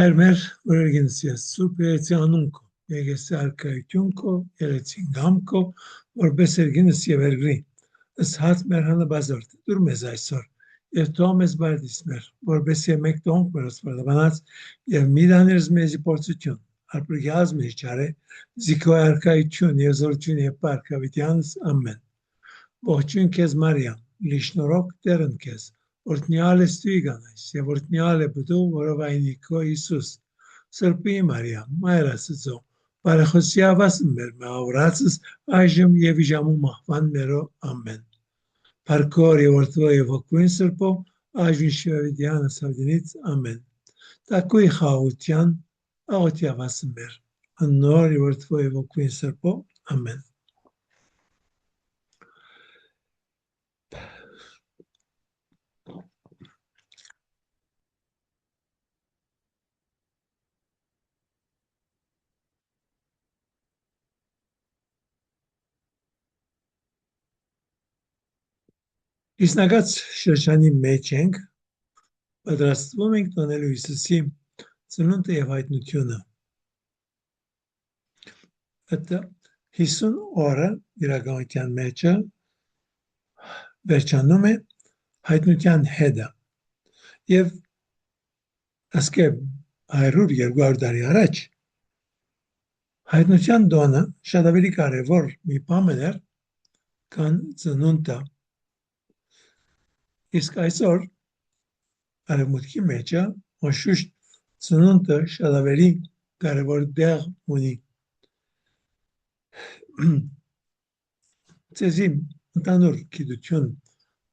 Այրմեր օրերգինսիաս սուրբ երեցի անունքո, եղեսի արկայությունքո, երեցի գամքո, որպես երգինս և երգրի, ըս հաց մեր հանը բազորդ, դուր մեզ այսօր, և թող մեզ բարդիս մեր, որպես և մեկ տոնք մեր ոսպարդաբանած, և մի դաներս մեզի պորցություն, արպրգյազ մեզ ճարե, զիքո արկայություն և զորություն և պարկավիտյանս, ամեն։ Ողջույն քեզ Մարիամ, լիշնորոք Տերն քեզ, օրհնյալ ես դու կանայս, եւ օրհնյալ է բդու, որով այնիկո Հիսուս, սրբի Մարիամ, մայր Աստծո, բարեխոսի ավասն մեր մահորացս այժմ եւ իժամու մահվան մերո, ամեն։ Փառքոր եւ օրդվո եւ հոգույն սրբո, այժմ շիվավիդյան ասավդինից, ամեն։ Տակույ խաղության, աղոթի ավասն մեր, աննոր եւ օրդվո եւ հոգույն սրբո, ամեն։ Իսնագած շրջանի մեջ ենք, պատրաստվում ենք տոնելու Հիսուսի ծնունդը եւ հայտնությունը։ Այդ 50 օրը իրականության մեջը վերջանում է հայտնության հետը եւ ասկե 100-200 տարի առաջ հայտնության տոնը շատ ավելի կարևոր մի բան էր, քան ծնունդը։ Իսկ այսօր արևմուտքի մեջը մշուշտ ծնունդը շատ ավելի կարևոր դեղ ունի։ Ձեզի ընդհանուր գիտություն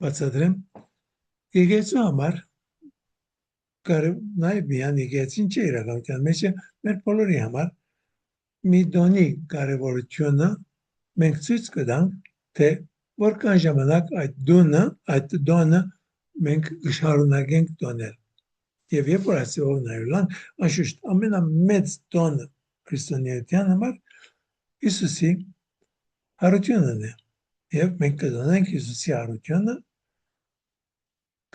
բացատրեմ, եկեղեցու համար նաև միայն եկեղեցին չէ իրականության մեջը, մեր բոլորի համար մի տոնի կարևորությունը մենք ցույց կտանք, թե որքան ժամանակ այդ տոնը մենք շարունակենք տոնել։ Եվ երբ որ ասելով նայելան, անշուշտ ամենամեծ տոնը քրիստոնեության համար Հիսուսի հարությունն է։ Եվ մենք կտոնենք Հիսուսի հարությունը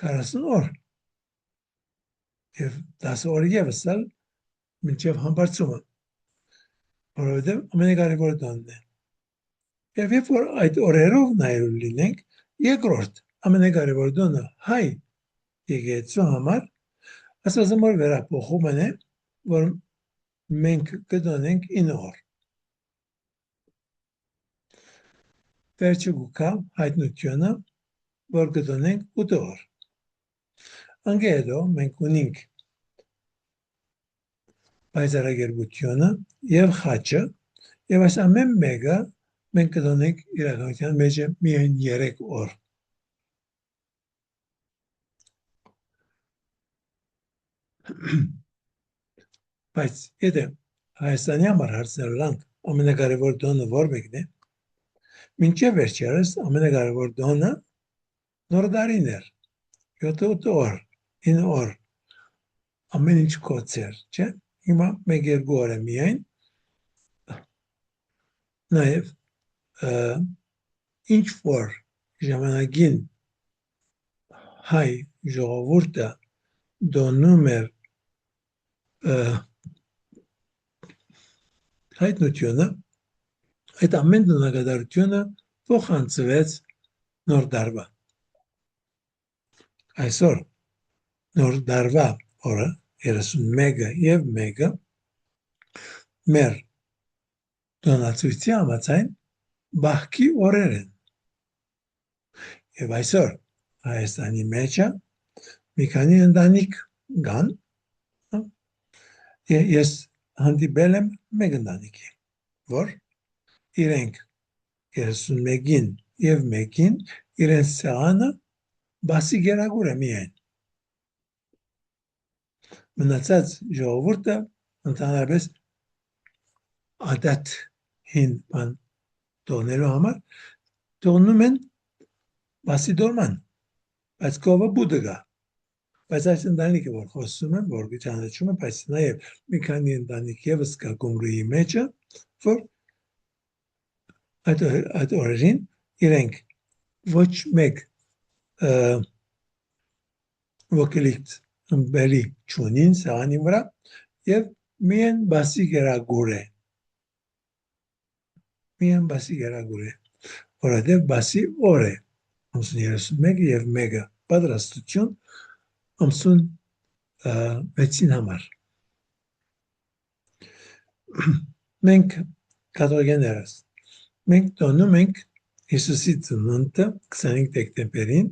40 օր։ Եվ 10 օր ևս մինչև համբարձումը, որովհետև ամենակարևոր տոնն է։ Եվ երբ որ այդ օրերով նայելու լինենք, երկրորդ ամենակարևոր տոնը հայ եկեղեցու համար Աստվածամոր վերափոխումն է, որ մենք կտոնենք 9 օր։ Վերջը գուկա հայտնությունը, որ կտոնենք 8 օր։ Անգե հետո մենք ունենք պայծառագերբությունը եւ խաչը, եւ այս ամեն մեկը մենք կտոնենք իրականության մեջ միայն 3 օր։ Բայց եթե Հայաստանի համար հարցնելանք ամենակարևոր տոնը որ մեկն է, մինչև վերջերս ամենակարևոր տոնը նոր տարին էր, 7 օր, 9 օր, ամեն ինչ կոծեր, չէ՞։ Հիմա 1-2 օր է միայն, նաև ինչ որ ժամանակին հայ ժողովուրդը դոնում էր հայտնությունը, այդ ամեն տոնակատարությունը փոխանցվեց նոր տարվա։ Այսօր նոր տարվա օրը 31-ը եւ 1-ը մեր տոնացույցի համաձայն բախքի օրեր են։ Եվ այսօր Հայաստանի մեջը մի քանի ընտանիք կան, ես հանդիպել եմ մեկ ընտանիքի, որ իրենք 31-ին եւ 1-ին իրենց սեղանը բասի գերագուր է միայն։ Մնացած ժողովուրդը ընդհանրապես ադատ հին բան տոնելու համար տոնում են բասի դորման, բայց կովը բուդը գա։ Բայց այս ընտանիքը, որ խոսում եմ, որ ճանաչում եմ, բայց նաև մի քանի ընտանիք ևս կա Գյումրիի մեջը, որ այդ օրերին իրենք ոչ մեկ Ոգելիք ըմբելի չունին սեղանի վրա եւ միայն բասի գերագուր է։ Միայն բասի գերագուր է, որովհետեւ բասի օր է, ամսուն 31 եւ 1-ը պատրաստություն ամսուն 6-ին համար։ Մենք կաթողիկյաներս մենք տոնում ենք Հիսուսի ծնունդը 25 դեկտեմբերին,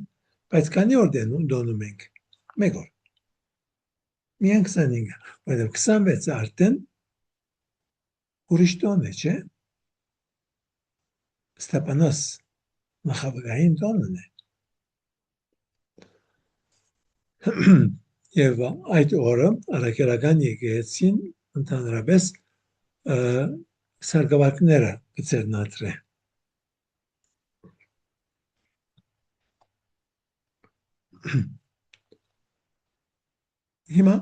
բայց քանի օր դոնում ենք։ 1 օր։ Միայն 25-ը, որովհետև 26-ը արդեն ուրիշ տոն է, չէ՞։ Ստեփանոս նախագահային տոնն է։ Եվ այդ օրը առաքելական եկեղեցին ընդհանրապես սարգսակները կցերնադրե։ Հիմա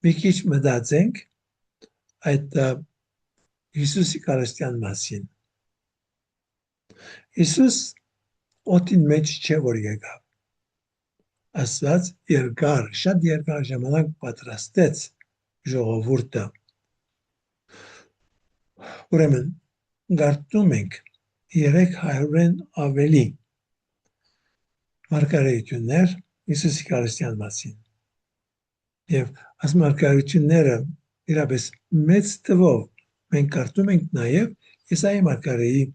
մի քիչ մտածենք այդ Հիսուսի քարստյան մասին։ Հիսուս օդին մեջ չէ որ եկավ։ Աստված շատ երկար ժամանակ պատրաստեց ժողովուրդը։ Ուրեմն գարտում ենք 300-ն ավելի մարգարեություններ Հիսուսի քարստյան մասին։ Եվ այս մարգարեությունները իրապես մեծ թվով մենք կարդում ենք նաև Եսայի մարգարեի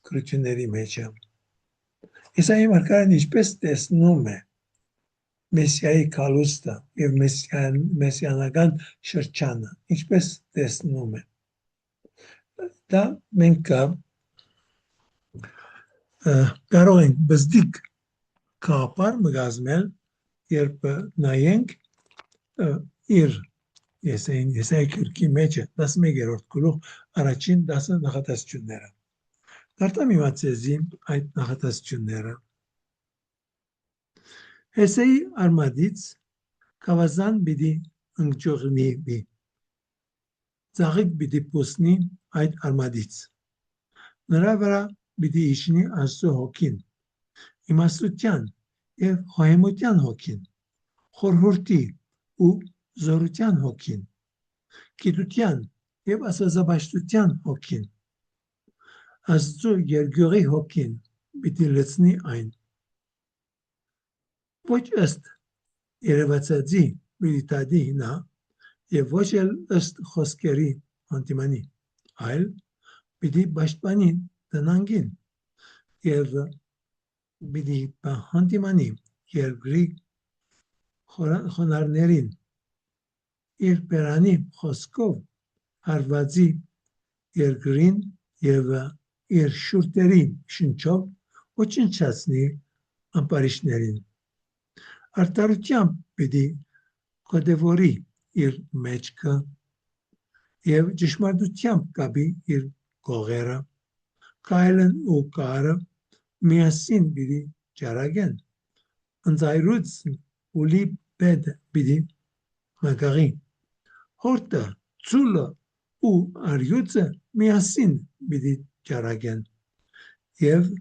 գրությունների մեջը։ Եսայի մարգարեն ինչպես տեսնում է Մեսիայի կալուստը եւ մեսիանական շրջանը, ինչպես տեսնում է։ Դա մենք կարող ենք բզդիկ կապար մգազմել, երբ նայենք իր Եսայի քրքի մեջը 11-րդ գլուխ առաջին 10 նախատեսությունները։ Կարդամ հիմա ցեզի այդ նախատեսությունները։ Եսայի արմադից կավազան պիտի ընկճողնի, ծաղիկ պիտի պուսնի այդ արմադից։ Նրա վրա պիտի իջնի Աստծո հոգին, իմաստության եւ հոհեմության հոգին, խորհուրդի ու զորության հոգին, գիտության եւ աստվածապաշտության հոգին, Աստծո երկյուղի հոգին պիտի լցնի այն։ Ոչ ըստ երևացածի պիտի տադի նա եւ ոչ էլ ըստ խոսքերի հանդիմանի, այլ պիտի պաշտպանի տնանգին եւ պիտի հանդիմանի երկրի խոնարհներին իր բերանի խոսքով հարվածի երկրին եւ իր շուրթերի շնչով ոչնչացնի ամպարիչներին։ Արտարությամբ պիտի կոդևորի իր մեջքը եւ ճշմարտությամբ կապի իր կողերը, կայլն ու կարը միասին պիտի ճարագեն, ընձայրուց ուլի պետ պիտի մագաղի, հորտը, ծուլը ու արյուծը միասին պիտի ճարագեն եւ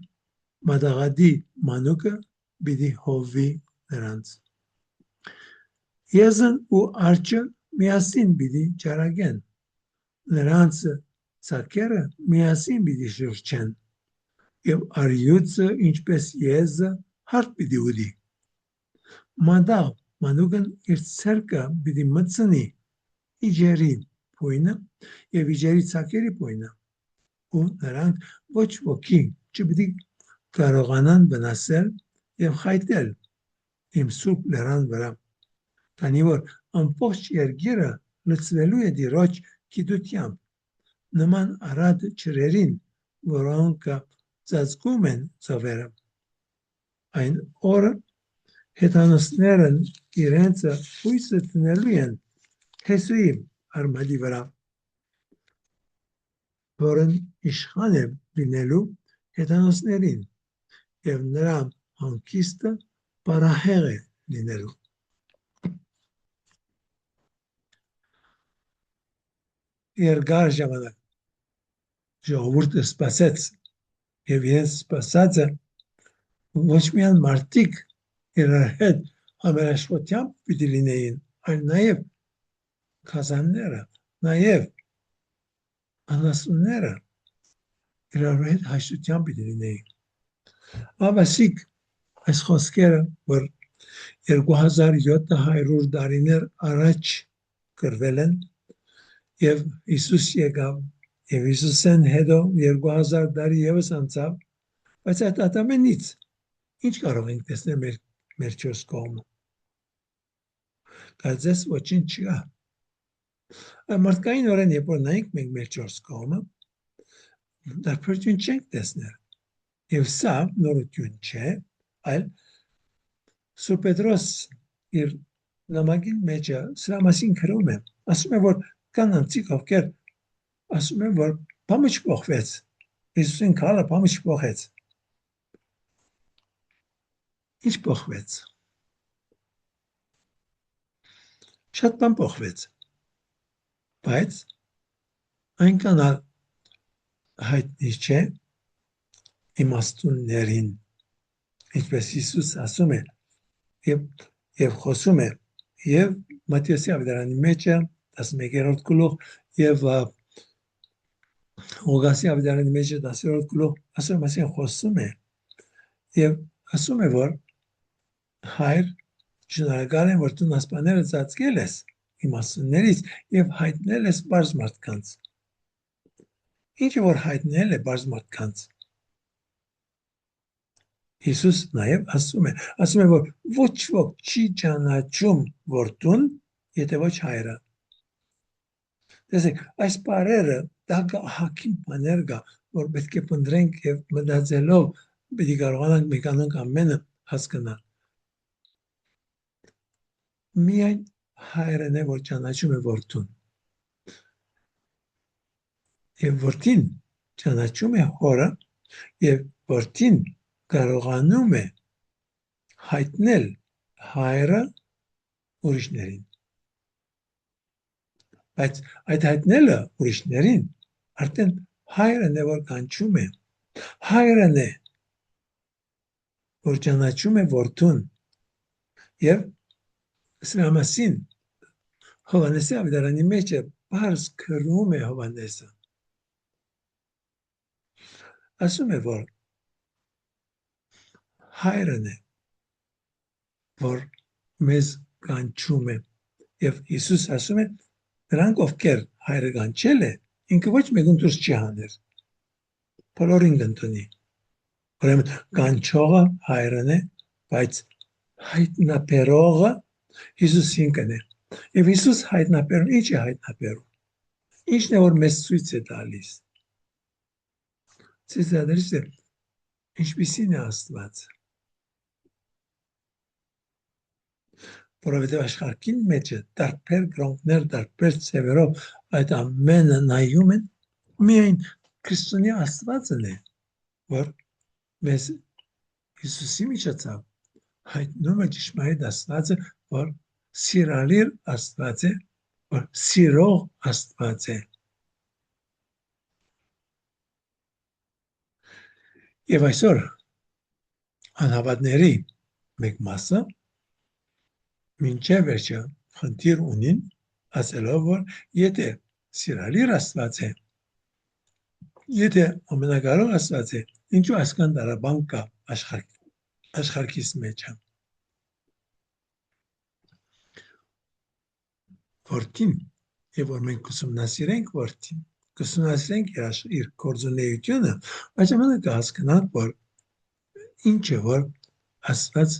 մադաղադի մանուկը պիտի հովվի նրանց։ Եզն ու արջը միասին պիտի ճարագեն, նրանց ցակերը միասին պիտի շրջեն եւ արյուծը ինչպես եզը հարթ պիտի ուդի։ Մադաղ մանուկն իր ցերկը պիտի մտցնի իջերի փույնը եւ իջերի ցակերի փույնը ու նրանք ոչ ոքի չպիտի կարողանան վնասել եւ խայտել իմ սուրբ լեռան վրա, քանի որ ամբողջ երկիրը լցվելու է Տիրոջ գիտությամբ, նման արատ ջրերին, որոնք ծածկում են ծովերը։ Այն օրը հեթանոսներն իրենց հույսը տնելու են Հեսուի արմադի վրա, որն իշխան է լինելու հեթանոսներին եւ նրա հանգիստը բարահեղ է լինելու։ Երկար ժամանակ ժողովուրդը սպասեց եւ իրենց սպասածը ոչ միայն մարդիկ իրար հետ համերաշխությամբ պիտի լինեին, այլ նաև քազանները, նաև անասունները իրար հետ հաշտությամբ պիտի լինեին։ Ավասիկ այս խոսքերը, որ 2700 տարիներ առաջ գրվել են եւ Հիսուս եկավ եւ Հիսուսեն հետո 2000 տարի եւս անցավ, բայց այդ ատամենից ինչ կարող ենք տեսնել մեր չորս կողմը։ Կարծես ոչինչ չկա։ Մարդկային օրեն երբ որ նայենք մենք մեր չորս կողմը, դարբերություն չենք տեսնել։ Եվ սա նորություն չէ, այլ Սուրբ Պետրոս իր նամակին մեջ սրա մասին գրում է, ասում է, որ կան անձիկ, ովքեր ասում են, որ բամը չփոխվեց։ Հիսուսին քալը բամը չփոխեց։ Ինչ փոխվեց։ Շատ բան փոխվեց։ Բայց այնքան հայտնի չէ իմաստուններին, ինչպես Հիսուս ասում է եւ խոսում է եւ Մատթեոսի ավետարանի մեջ 11-րդ գլուխ եւ Ղուկասի ավետարանի մեջ 10-րդ գլուխ ասում խոսում է եւ ասում է, որ հայր շնորհակալ եմ, որ դու նասպաները ծածկել ես իմաստուններից եւ հայտնել ես բարձ մարդկանց։ Ինչը որ հայտնել է բարձ մարդկանց, Հիսուս նաև ասում է, որ ոչ ոք չի ճանաչում որդուն, եթե ոչ հայրը։ Տեսեք, այս բառերը դա հակին բաներ կա, որ պետք է փնտրենք եւ մտածելով պետք է կարողանանք մեկանանք ամենը հասկանալ։ Միայն հայրն է, որ ճանաչում է որդուն։ Եվ որդին ճանաչում է հորը եւ որդին կարողանում է հայտնել հայրը ուրիշներին։ Բայց այդ հայտնելը ուրիշներին արդեն հայրն է, որ կանչում է։ Հայրն է, որ ճանաչում է որդուն։ Եվ սրա մասին Հովհաննեսի ավետարանի մեջ բարձ գրում է Հովհաննեսը։ Ասում է, որ հայրն է, որ մեզ կանչում է։ Եվ Հիսուս ասում է, նրանք ովքեր հայրը կանչել է, ինքը ոչ մեկուն դուրս չի հաներ։ Բոլորին կընտրի։ Ուրեմն կանչողը հայրն է, բայց հայտնաբերողը Հիսուս ինքն է։ Եվ Հիսուս հայտնաբերում, ինչ է հայտնաբերում։ Ինչն է, որ մեզ ցույց է տալիս։ Ցույց է տալիս, ինչպիսին է Աստված։ Որովհետև աշխարհին մեջ տարբեր գրողներ, տարբեր ծևերով այդ ամենը նայում են, միայն քրիստոնյա Աստվածն է, որ մեզ Հիսուսի միջոցով հայտնում է ճշմարիտ Աստվածը, որ սիրալիր Աստված է, որ սիրող Աստված է։ Եվ այսօր անհավատների մեկ մասը մինչև վերջը խնդիր ունին, ասելով, որ եթե սիրալիր Աստված է, եթե ամենակարող Աստված է, ինչու այսքան տարաբան կա աշխարհիս մեջ։ Որդին, եւ որ մենք ուսումնասիրենք որդին, ուսումնասիրենք իր գործունեությունը, բայց ամենը կհասկանանք, որ ինչ է, որ Աստված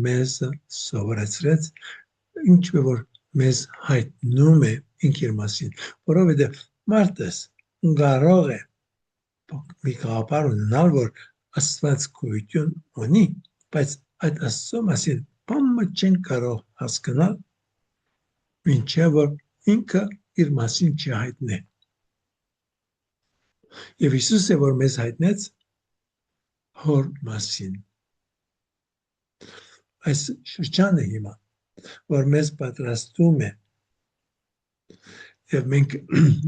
մեզ սովորեցրեց, ինչ որ մեզ հայտնում է ինք իր մասին, որովհետև մարդս կարող է մի գաղափար ունենալ, որ Աստված գոյություն ունի, բայց այդ Աստծո մասին բամը չեն կարող հասկանալ, մինչև որ ինքը իր մասին չհայտնի։ Եվ Հիսուս է, որ մեզ հայտնեց հոր մասին։ Այս շրջանը հիմա, որ մեզ պատրաստում է եւ մենք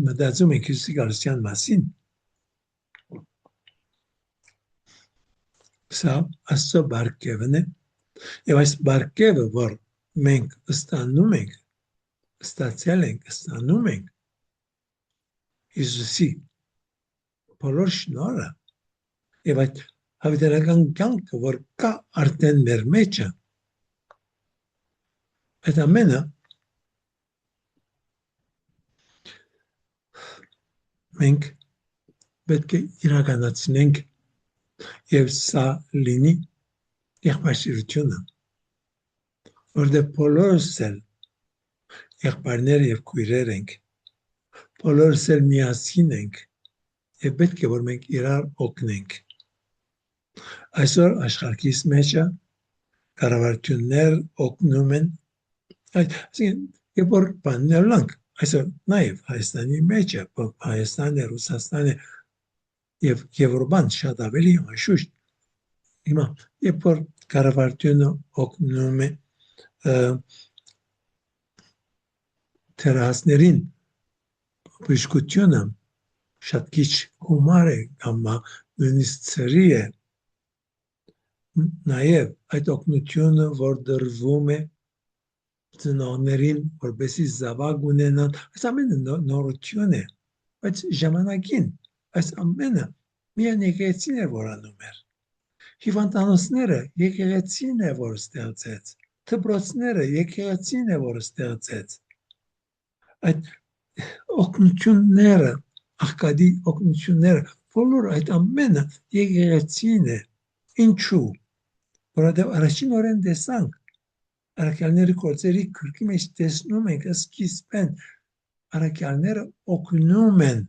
մտածում ենք Հիսուսի գալստյան մասին, Սա Աստծո բարգևն է, եւ այս բարգևը, որ մենք ստանում ենք, ստացել ենք, ստանում ենք Հիսուսի բոլոր շնորհը եւ այդ հավիտենական կյանքը, որ կա արդեն մեր մեջը, այդ ամենը մենք պետք է իրականացնենք եւ սա լինի եղբայրությունը, որտեղ բոլորս էլ եղբայրներ եւ քույրեր ենք, բոլորս էլ միասին ենք եւ պետք է որ մենք իրար օգնենք։ Այսօր աշխարհիս մեջը կառավարություններ օգնում են, այսինքն երբ որ բաններ լանք, այսօր նաեւ Հայաստանի մեջը, Հայաստանը, Ռուսաստանը եւ Եվրոպան շատ ավելի անշուշտ հիմա երբ որ կառավարությունը օգնում է թերահասներին բժշկությունը շատ քիչ գումար է կամ նույնիսկ ծրի է նաև այդ օգնությունը որ դրվում է ծնողներին որպեսզի զավակ ունենան այս ամենը նորություն է բայց ժամանակին այս ամենը միայն եկեղեցին է որ անում էր հիվանդանոցները եկեղեցին է որ ստեղծեց դպրոցները եկեղեցին է որ ստեղծեց այդ օգնությունները աղքատի օգնությունները բոլոր այդ ամենը եկեղեցին է ինչու որովհետև առաջին օրեն տեսանք առաքյալների գործերի գրքի մեջ տեսնում ենք սկիզբեն առաքյալները օգնում են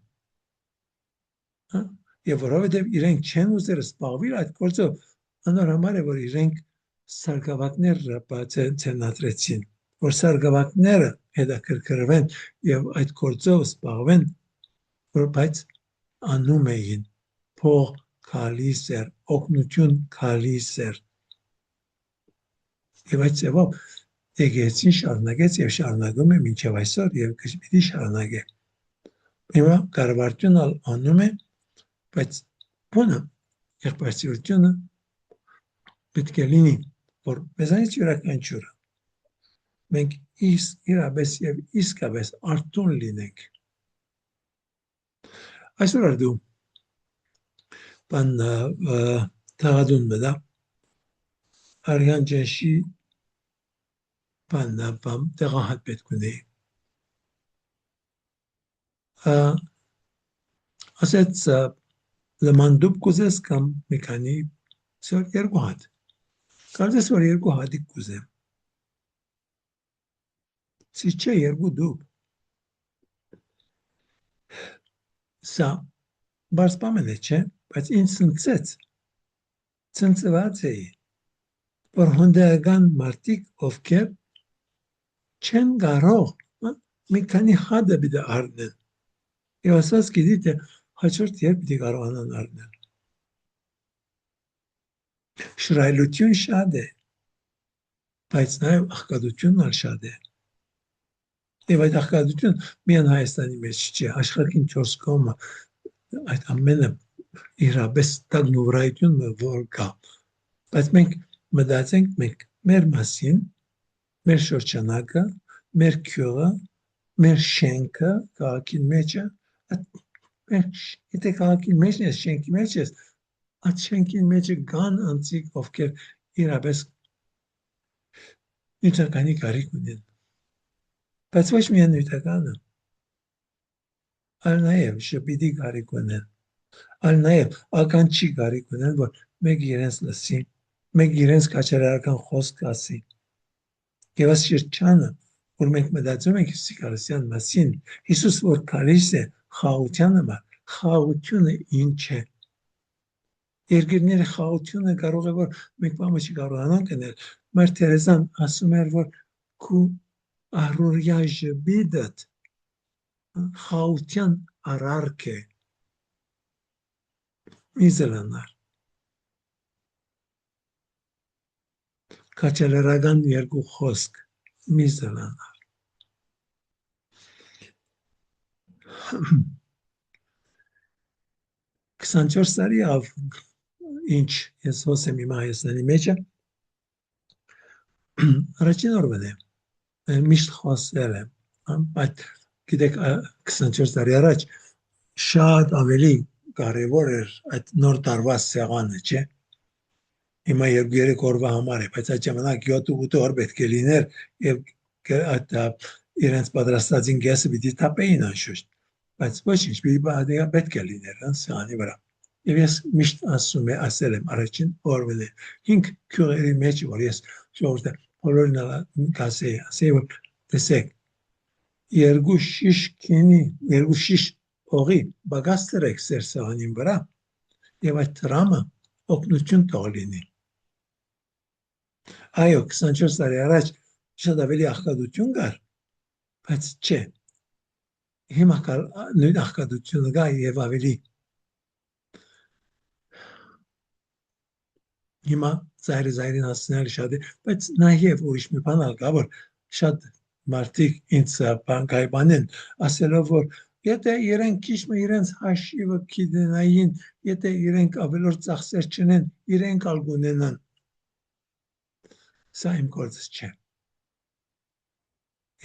եւ որովհետև իրենք չեն ուզել զբաղվել այդ գործով անոր համար է որ իրենք սարգսակներ ցենտրեցին որ սարգսակները հետաքրքրվեն եւ այդ գործով զբաղվեն որ բայց անում էին փող քալիս էր օգնություն քալիս էր եւ այդ ծավալ եկեցին շարունակեց եւ շարունակում է մինչեւ այսօր եւ կպիտի շարունակե հիմա կառավարությունը անում է բայց բունը եղբայրությունը պետք է լինի որ մեզանից յուրաքանչյուրը մենք իրապես եւ իսկապես արտուն լինենք այսօր արդու բան թաղադուն մտա արյանջեշի բան տեղահատ պետք ունի ասեց լմանդուբ կուզես կամ մի քանի երկու հատ կարծես որ երկու հատիկ կուզեմ Սի չէ երկու դուբ սա բարսպամեն է չէ բայց ինձ ցնցված էի որ հոնդեական մարդիկ ովքեր չեն կարող մի քանի հատ է պիտի առնեն եւ ասած գիտի հաջորդ երբ պիտի կարողանան առնել շռայլություն շատ է բայց նաեւ աղքատությունն շատ է եւ այդ աղքատությունը միայն Հայաստանի մեջ չէ աշխարհին 4 կողմը այդ ամենը իրապես տագնուրայություն որ կա բայց մենք մտածենք մենք մեր մասին մեր շրջանակը մեր քյուրը մեր շենքը քաղաքի մեջը եթե քաղաքի մեջն է շենքի մեջ է այդ շենքի մեջը կան անձիկ ովքեր իրապես նյութականի կարիք ունեն բայց ոչ միայն նյութականը այլ նաև շպիտի կարիք ունեն այլ նաև ականջի կարիք ունեն որ մեկ իրենց լսի մեկ իրենց կաչարական խոսք ասի եւ այս շրջանը որ մենք մտածում ենք Սիկարասյան մասին Հիսուս որ քարիս է խաղության համար խաղությունը ինչ է երկրների խաղությունը կարող է որ մենք բամը չի կարողանանք անել Մար Թերեզան ասում էր որ քու առօրյա ժպիտդ խաղության արարք է միզելանար կաչալերական երկու խոսք միզելանար 24 տարի ինչ ես հոսեմ իմ Հայաստանի մեջը առաջին օրվան է միշտ խոսել եմ այդ գիտեք 24 տարի առաջ շատ ավելի կարևոր էր այդ նոր տարվա սեղանը չէ հիմա 2-3 օրվա համար է բայց այդ ժամանակ 7-8 օր պետք է լիներ եւ այդ իրենց պատրաստածին գեսը պիտի տապեին անշուշտ բայց ոչինչ պետք է լիներ սեղանի վրա եւ ես միշտ ասել եմ առաջին օրվան է 5 քյուրերի մեջ որ ես ժողովուրդը բոլորին ասեի որ տեսեք երկու շիշ քինի երկու շիշ օղի բագաս տրեք սեր սեղանին վրա եւ այդ տրամը օգնություն տող լինի այո 24 տարի առաջ շատ ավելի աղքատություն կար բայց չէ հիմա նույն աղքատությունը կա եւ ավելի հիմա զայրին հասնել շատ է բայց նաեւ ուրիշ մի բան կա որ շատ մարդիկ ինձ բանկայբանեն ասելով որ եթե իրենք քիչը իրենց հաշիվը կիդենային եթե իրենք ավելորդ ծախսեր չնեն իրենք ալգունենան սա իմ գործը չէ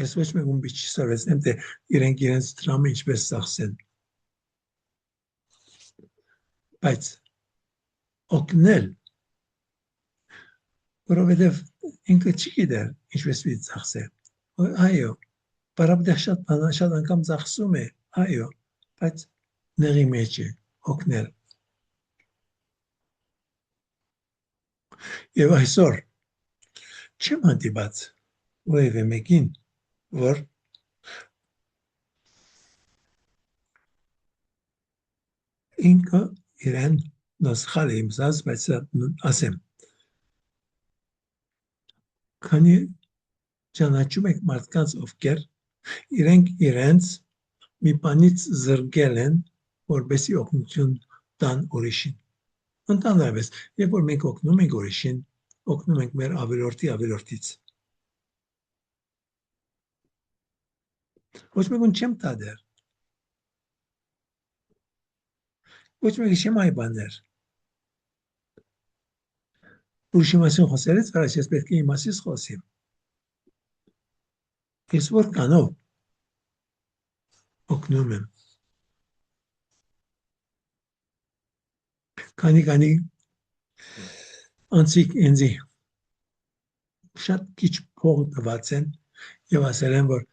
ես ոչ մեկում չի սարվեցնեմ թե իրենք իրենց տրամը ինչպես ծախսեն բայց օգնել որովհետև ինքը չի գիտեր ինչպես պիտի ծախսե այո բարաբդեղ շատ անգամ ծախսում է այո բայց նեղի մեջ է օգնել եւ այսօր չեմ հանդիպած որևէ մեկին որ ինքը իրեն նոսխալ է իմզած բայց ասեմ քանի ճանաչում եք մարդկանց ովքեր իրենք իրենց մի բանից զրկել են որպեսի օգնություն տան ուրիշին ընդհանրապես երբ որ մենք օգնում ենք ուրիշին օգնում ենք մեր ավելորդից ոչ մեկուն չեմ տա դեռ ոչ մեկի չեմ այ բաներ ուրիշի մասին խոսելից առաջ ես պետք է իմ մասից խոսեմ ես որ կանով օգնում եմ քանի անցիկ ինձի շատ քիչ փող տված են եւ ասել են որ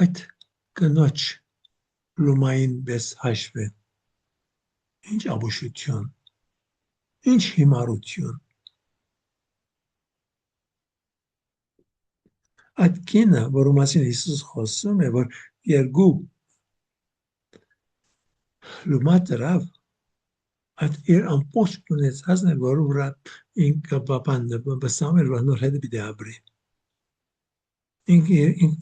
այդ կնոջ լումային բես հաշվեն ինչ աբուշություն ինչ հիմարություն այդ կինը որի մասին Հիսուս խոսում է որ երկու լումա դրավ այդ իր ամբողջ ունեցածն էր որ ուրա ինքը բաբան բսամել որ նոր հետ պիտի ապրի ինքը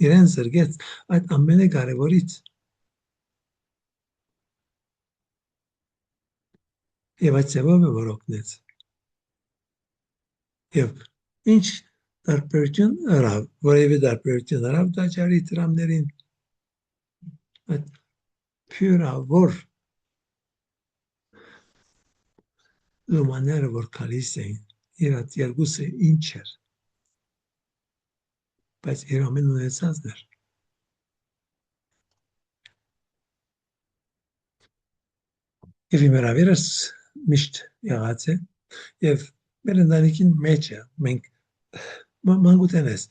իրեն զրկեց այդ ամենակարևորից եւ այդ ծավալը որ օգնեց եւ ինչ տարբերություն արավ որևէ տարբերություն արավ դաջարի դրամներին այդ փյուրավոր լումաները որ կալիս էին իրաց երկուսը ինչ էր բայց իր ամեն ունեցածն էր եւ իմ հրավերս միշտ եղած է եւ մեր ընտանիքին մեջ է մենք մանկուտենես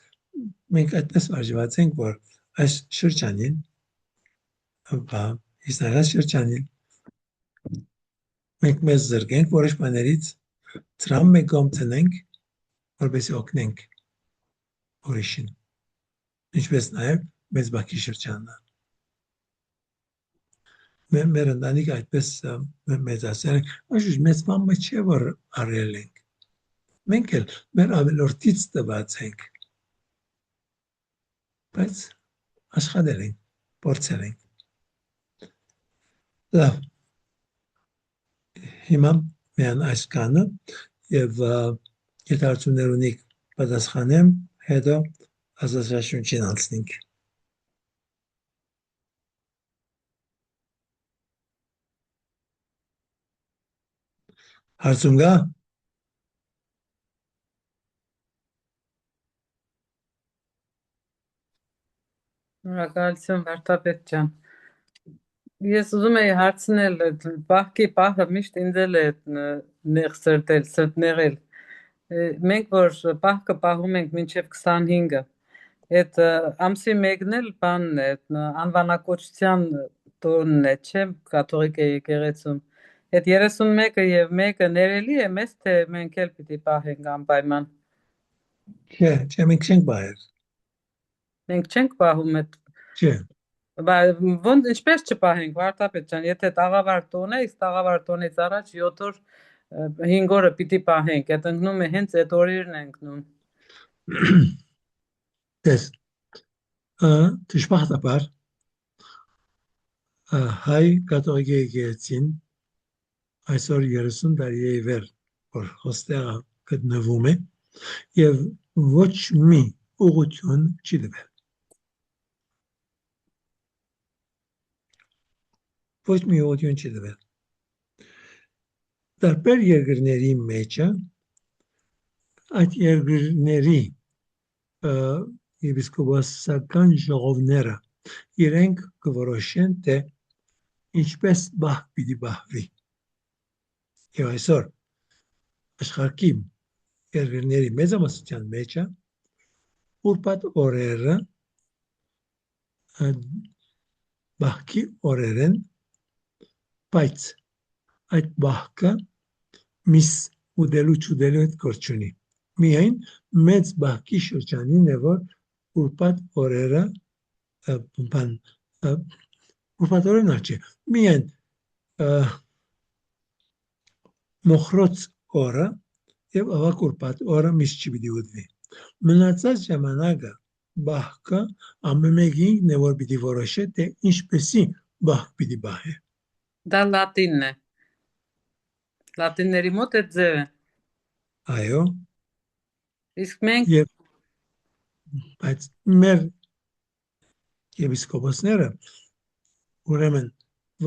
մենք այդպես վարժված ենք որ այս շրջանին իսնայած շրջանին մենք մեզ զրկենք որոշ բաներից դրամ մեկ կողմ տնենք որպեսզի օգնենք ուրիշին ինչպես նաև մեծ բակի շրջանը մեր ընտանիքը այդպես մեծացել ենք ոչ մեծ բան չէ որ արել ենք մենք էլ մեր ավելորդից տված ենք բայց աշխատել ենք փորձել ենք լավ հիմա միան այս կանը եւ եթե ունիք պատասխանեմ հետո ազատաշունչին անցնենք հարցում գա Շնորհակալություն Վարդապետ ջան։ Ես ուզում եի հարցնել, բախկի պահը միշտ ինձ էլ է սրտներել։ Մենք որ պահկը պահում ենք մինչև 25-ը, այդ ամսի մեկն էլ բանն է, անվանակոչության տոնն է, չէ՞, կաթողիկ եկեղեցում։ Այդ 31-ը եւ 1-ը ներելի է մեզ, թե մենք էլ պիտի պահենք անպայման։ Չէ, մենք չենք բայեր։ Մենք չենք պահում այդ Չէ, ոնց ինչպես չպահենք Վարդապետ ջան, եթե տաղավար տոն է, իսկ տաղավար տոնից առաջ 7 օր 5 օրը պիտի պահենք, այդ ընկնում է հենց այդ օրերն է ընկնում։ տես, դժբախտաբար հայ կաթողիկ եկեղեցին այսօր 30 տարի է վեր, որ հոստեղը գտնվում է եւ ոչ մի ուղղություն չի տվել։ Ոչ մի ուղղություն չի տվել։ Տարբեր երկրների մեջը այդ երկրների եպիսկոպոսական ժողովները իրենք կորոշեն, թե ինչպես բահ պիտի բահվի։ Եվ այսօր աշխարհի երկրների մեծամասնության մեջը ուրբաթ օրերը բահքի օրեր են, բայց այդ բահքը միս ուդելու չուդելու հետ գործ չունի։ Միայն մեծ բահքի շրջանին է, որ ուրբաթ օրերը ուրբաթ օրերն չէ, միայն մոխրոց օրը եւ ավակ ուրբաթ օրը միս չի պիտի ուդվի։ Մնացած ժամանակը բահքը ամենեգին է, որ պիտի որոշե, թե ինչպեսի բահ պիտի բահե։ Դա լատինն է։ Լատինների մոտ է ձևը։ Այո։ Իսկ մենք Եվ բայց մեր եպիսկոպոսները ուրեմն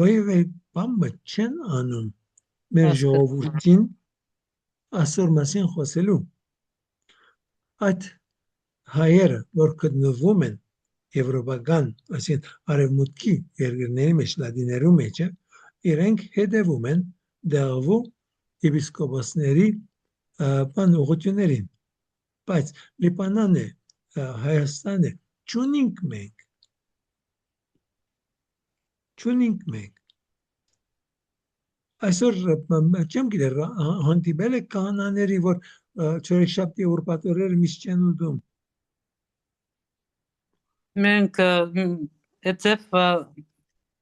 ոյվե բամը չեն անում մեր ժողովրդին այսօր մասին խոսելու։ Այդ հայերը, որ գտնվում են եվրոպական, այսինքն արևմուտքի երկրների մեջ, լատիներու մեջ, իրենք հետևում են դեղվու եպիսկոպոսների բան ուղղություններին։ Բայց Լիբանանը, Հայաստանը չունենք մենք։ Չունենք մենք։ Այսօր չեմ գիտեր հանդիպել եք քահանաների, որ չորեքշաբթի ուրբաթ օրերը միշտ չեն ուտում։ մենք այդ ձև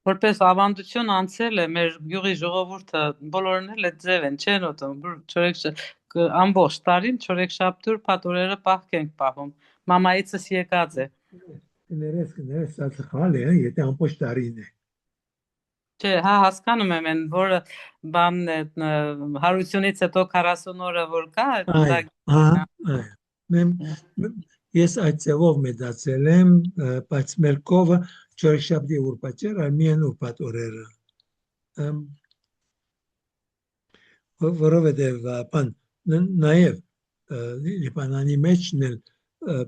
որպես ավանդություն անցել է մեր գյուղի ժողովուրդը, բոլորն էլ այդ ձև են, չեն ուտում, ամբողջ տարին չորեքշաբթի ուրբաթ օրերը պահք ենք պահում։ Մամայիցս եկած է։ Կներես, սա սխալ է, եթե ամբողջ տարին է։ Չէ, հա հասկանում եմ այն, որը բանն է հարությունից հետո 40 օրը որ կա, ես այդ ձևով մեծացել եմ, բայց մեր կովը չորեքշաբթի ուրբաթ չէր, այլ միայն ուրբաթ օրերը։ Որովհետև բան նաև Լիբանանի մեջն էլ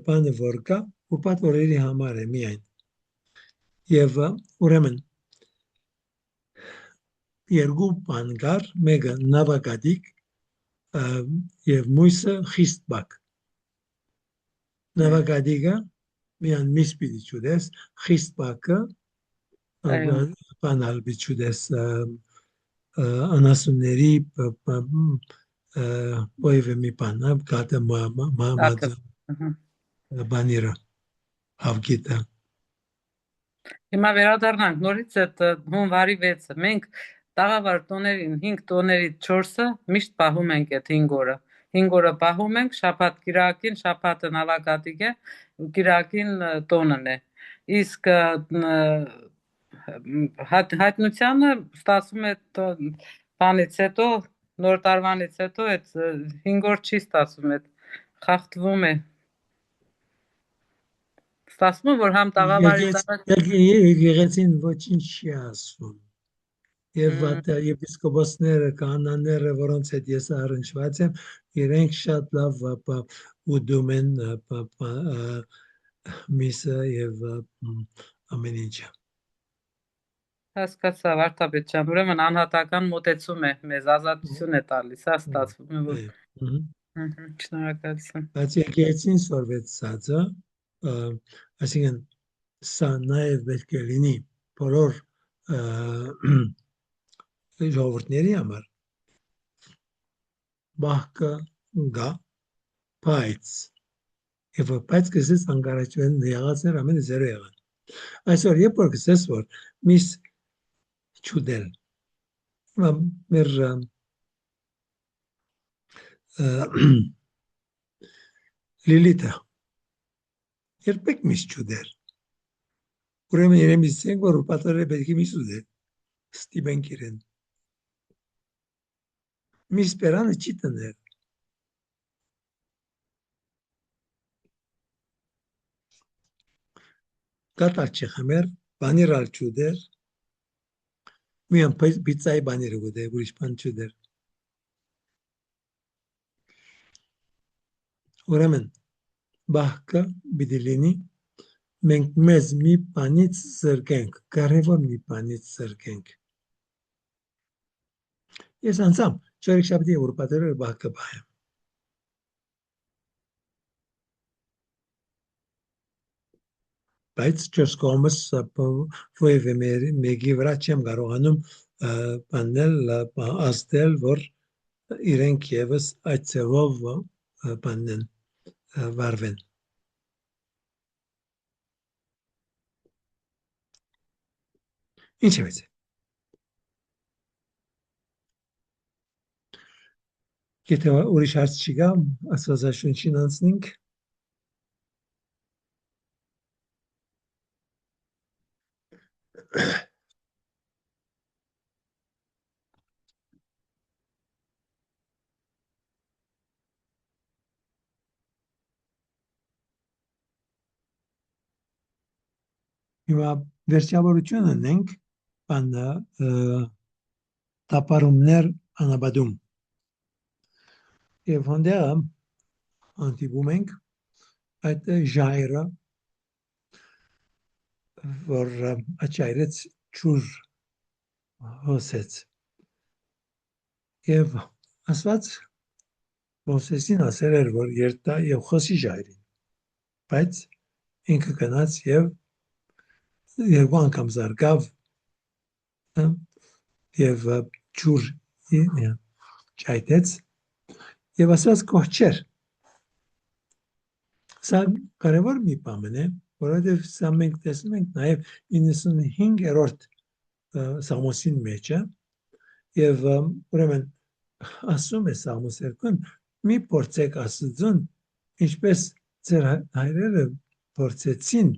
բանը որ կա, ուրբաթ օրերի համար է միայն։ Եվ ուրեմն երկու բան կար, մեկը նավակատիկ եւ մույսը խիստ բակ։ Նավակատիկը միան միս պիտի չուտես, խիստ բակը բանալ պիտի չուտես անասունների ոյվե մի բան, կատը բանիրը, հավգիտը։ Հիմա վերադառնանք նորից այդ հունվարի 6-ը։ Մենք տաղավար տոներին 5 տոներից 4-ը միշտ պահում ենք այդ 5 օրը։ 5 օրը պահում ենք, շաբաթ կիրակին, շաբաթը նավակատիկ է, կիրակին տոնն է։ Իսկ հայտնությանը ստացվում է բանից հետո, նոր տարվանից հետո այդ 5 օր չի ստացվում, այդ խախտվում է։ Ստացվում որ համ տաղավարից եկեղեցին ոչինչ չի ասում։ Եվ եպիսկոպոսները, քահանաները, որոնց հետ ես առնչված եմ, իրենք շատ լավ ուտում են միսը եւ ամեն ինչը։ Հասկացա, Վարդապետ ջան, ուրեմն անհատական մոտեցում է, մեզ ազատություն է տալիս, հա, ստացվում է, որ շնորհակալություն։ Բայց եկեղեցին սորվեցածը, այսինքն սա նաև պետք է լինի բոլոր ժողովուրդների համար բահկը գա բայց եւ բայց կսես անկարաչեն եղածներ ամենը զերո եղան այսօր երբ որ կսես որ միս չուդել մեր Լիլիթը երբեք միս չուդեր ուրեմն երեմից ենք որ պատարը պետք է միս ուդել ստիպենք իրեն միս պերանը չի տներ կատար չխմեր բանիրալ չուդեր միան պիցայի բաները ուդեր ուրիշ բան չուդեր ուրեմն բահկը պիտի լինի մենք մեզ մի բանից զրկենք, կարևոր մի բանից զրկենք։ Ես անցամ, չորեքշաբթի ուրբաթերը բահկը պահեմ։ Բայց չորս կողմս ոևէ մեկի վրա չեմ կարողանում բանել, աստել, որ իրենք եւս այդ ձևով բանեն վարվեն։ Ինչ է վեցե։ Եթե ուրիշ հարց չկա, Աստվածաշունչին անցնենք։ Հիմա վերջավորություն ունենք բանը տապարումներ անաբադում։ Եվ հոնդեղը անտիպում ենք այդ ժայրը, որ աչայրեց չուր հոսեց։ Եվ ասված Մովսեսին ասել էր, որ երտա և խոսի ժայրին, բայց ինքը գնաց և երկու անգամ զարգավ և ջուր ճայտեց և ասված կողչեր։ Սա կարևոր մի բան է, որովհետև սա մենք տեսնում ենք նաև 95-րդ Սամոսին մեջը և ուրեմն ասում է Սամոս 2-ն մի փորձեք Աստծուն ինչպես ձեր հայրերը փորձեցին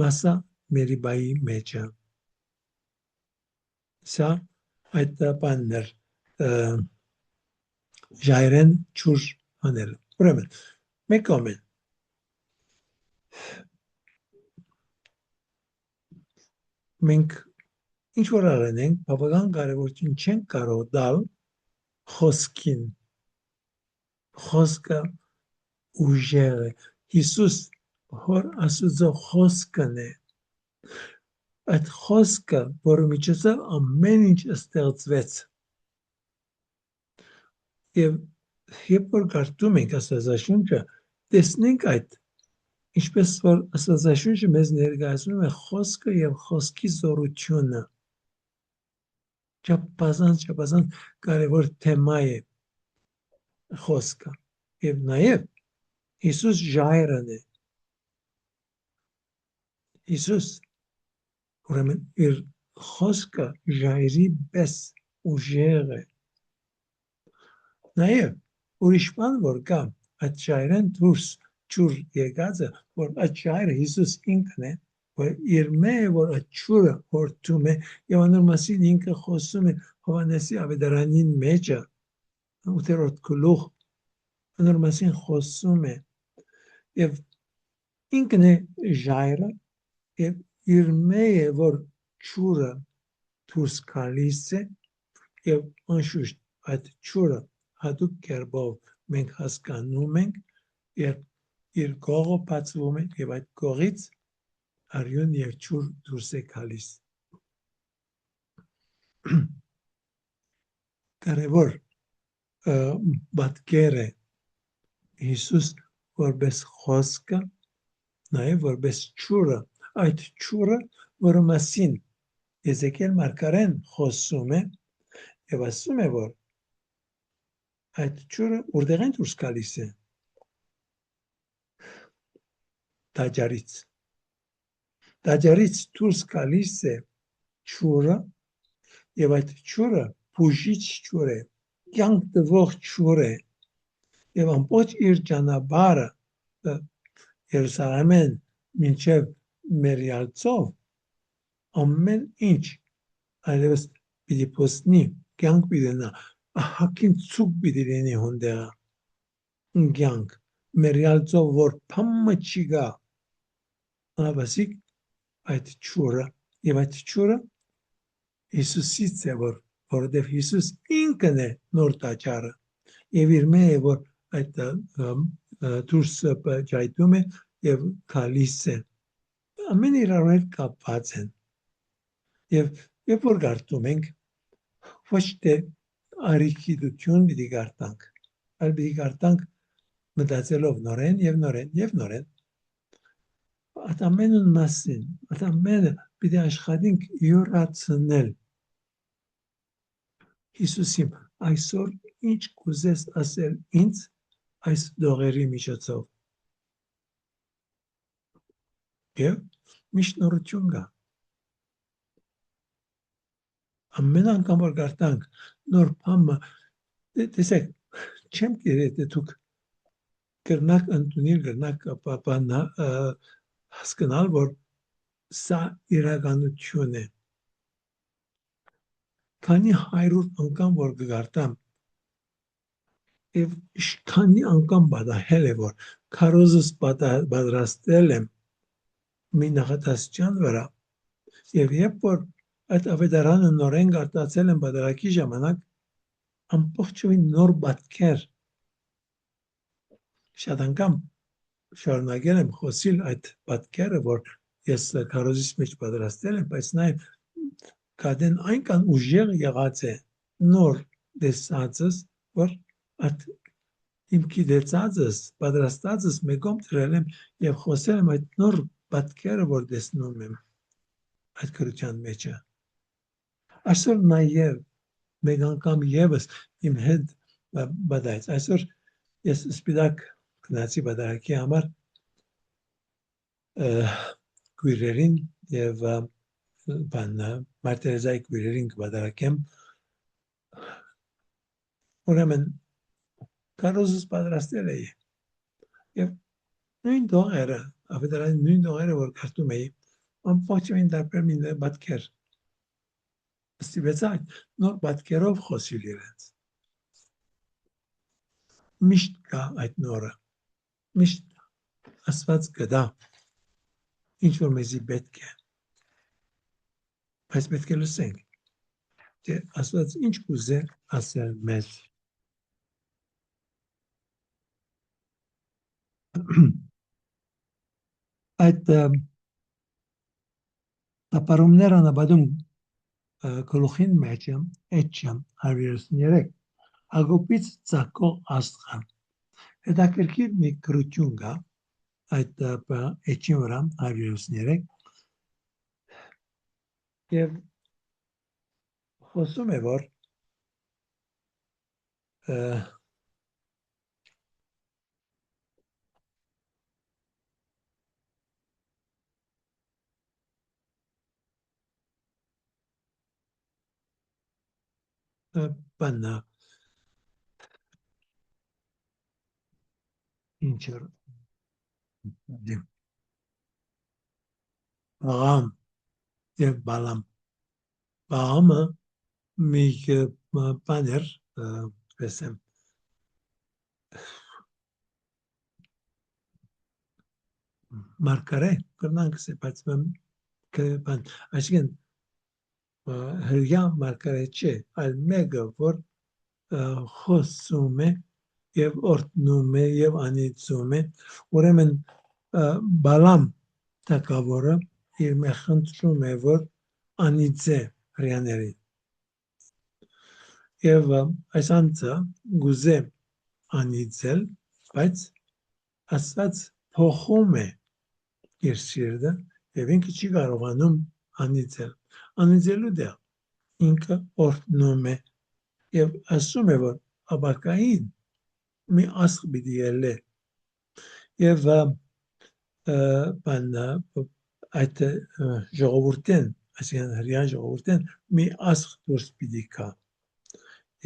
Մասա Մերիբայի մեջը սա այդ բանն էր ժայրեն ջուր անել ուրեմն մեկ կողմեն մենք ինչ որ արենք բավական կարևորություն չենք կարող տալ խոսքին խոսքը ուժեղ է Հիսուս հոր Աստծո խոսքն է այդ խոսքը որը միջոցով ամեն ինչ ստեղծվեց եւ երբ որ կարդում ենք Աստվածաշունչը տեսնենք այդ ինչպես որ Աստվածաշունչը մեզ ներկայացնում է խոսքը եւ խոսքի զորությունը չափազանց կարևոր թեմա է խոսքը եւ նաեւ Հիսուս ժայրն է Հիսուս ուրեմն իր խոսքը ժայրի պես ուժեղ է նաեւ ուրիշ բան որ կա այդ ժայրեն դուրս ջուր եկածը որ այդ ժայրը Հիսուս ինքն է որ իր մեջ որ այդ ջուրը հորտում է եւ անոր մասին ինքը խոսում է Հովհաննեսի ավետարանին մեջը 8-րդ գլուխ անոր մասին խոսում է եւ ինքն է ժայրը եւ իր մեջ որ ջուրը դուրս գալիս է եւ անշուշտ այդ ջուրը հատուկ կերպով մենք հասկանում ենք երբ իր գողը բացվում է եւ այդ գողից արյուն եւ ջուր դուրս է գալիս։ Կարևոր պատկերը Հիսուս որպես խոսքը, նաև որպես ջուրը, այդ ջուրը, որը մասին Եզեկիել մարգարեն խոսում է եւ ասում է, որ այդ ջուրը որտեղ են դուրս գալիս է տաճարից դուրս գալիս է ջուրը եւ այդ ջուրը բուժիչ ջուր է, կյանք տվող ջուր է եւ ամբողջ իր ճանապարհը Երուսաղեմեն մինչև Մերիալցով ամեն ինչ այլևս պիտի փոսնի, կյանք պիտի նա, հակին ցուկ պիտի լինի հոնդեղը, կյանք, Մերիալցով որ փամը չի գա, անաբասիկ այդ ջուրը, եւ այդ ջուրը Հիսուսից է, որովհետև Հիսուս ինքն է նոր տաճարը, եւ իր մեջ է, որ այդ դուրս ճայտում է եւ գալիս է, ամեն իրար հետ կապված են, եւ երբ որ գարտում ենք, ոչ թե արիքիդություն պիտի գարտանք, այլ պիտի գարտանք մտածելով նորեն եւ նորեն եւ նորեն, այդ ամենուն մասին, այդ ամենը պիտի աշխատենք յուրացնել Հիսուսին, այսօր ինչ կուզես ասել ինձ այս դողերի միջոցով եւ միշտ նորություն կա ամեն անգամ որ գարտանք նոր բամը տեսեք չեմ գիտի թե դուք կրնակ ընդունիր կրնակ հասկանալ որ սա իրականություն է քանի 100 անգամ որ գարտամ եւ քանի անգամ պատահել է որ քարոզս պատրաստել եմ մի նախատեսության վրա եւ երբ որ այդ ավետարանը նորեն գարտացել եմ պատրաստի ժամանակ ամբողջովին նոր պատկեր շատ անգամ շարունակել եմ խոսել այդ պատկերը որ ես քարոզից մեջ պատրաստել եմ բայց նաեւ կադեն այնքան ուժեղ եղած է նոր դեսածս որ այդ իմ գիտեցածս պատրաստածս մեկում դրել եմ եւ խոսել եմ այդ նոր պատկերը որ տեսնում եմ այդ քրության մեջը այսօր նաեւ մեկ անգամ եւս իմ հետ բադայց այսօր ես սպիտակ գնացի բادرակի համար քույրերին եւ բանա մարտերզայ քույրերին բادرակեմ ուրեմն քարոզս պատրաստել էի եւ նույն դողերը ավետարանի նույն դողերը որ քարտում էի ամբողջովին դարբեր մի պատկեր ստիպեցա նոր պատկերով խոսել իրենց միշտ կա այդ նորը միշտ ասված կդա ինչ որ մեզի պետք է բայց պետք է լսենք թե ասված ինչ կուզե ասել մեզ այդ ապարումները նաբադում գլուխին մեջ էջեմ 133 Հակոբից ցակող աստղան հետաքրքիր մի գրություն կա այդ էջի վրա 133 եւ խոսում է որ բանա ինչեր Բաղամ եւ Բաղամը մի բաներ տեսեմ մարգարե կրնանք սեպած բան այսինքն հրյա մարգարե չէ այլ մեկը որ խոսում է եւ օրհնում է եւ անիծում է ուրեմն բալամ թակավորը իր մեջ խնդրում է որ անիծե հрьяաներին եւ այս անձը գուզե անիծել բայց Աստված փոխում է իր սիրտը եւ ինքը չի կարողանում անիծել անիծելու դեր ինքը օրհնում է եւ ասում է որ ապակային մի ասկ պիտի ելե եւ բան այդ ժողովուրդեն այսինքն հрьяան ժողովուրդեն մի ասկ դուրս պիտի կա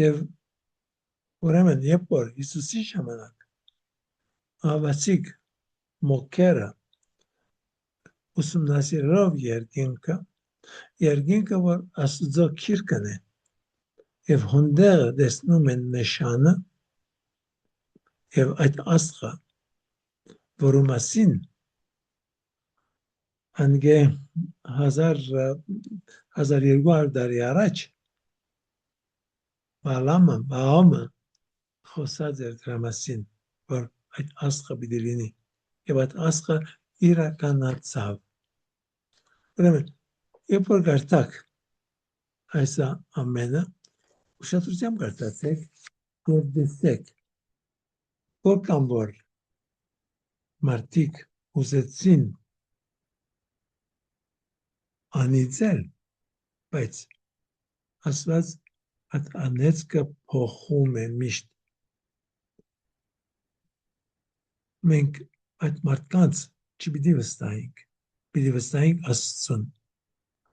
եւ ուրեմն երբ որ Հիսուսի ժամանակ ավացիկ մոքերը ուսումնասիրելով երկինքը որ Աստծո քիրկն է եւ հոնդերը տեսնում են նշանը եւ այդ աստղը որու մասին անգե 1200 տարի առաջ Բաղամը խոսած էր դրա մասին որ այդ աստղը պիտի լինի եւ այդ աստղը իրականացավ ուրեմն երբ որ գարտակ այս ամենը ուշադրությամբ գարտացեք եւ դեսեք որքան որ մարդիկ ուզեցին անիծել բայց Աստված այդ անեծքը փոխում է միշտ մենք այդ մարդկանց չպիտի վստահենք պիտի վստահենք Աստծուն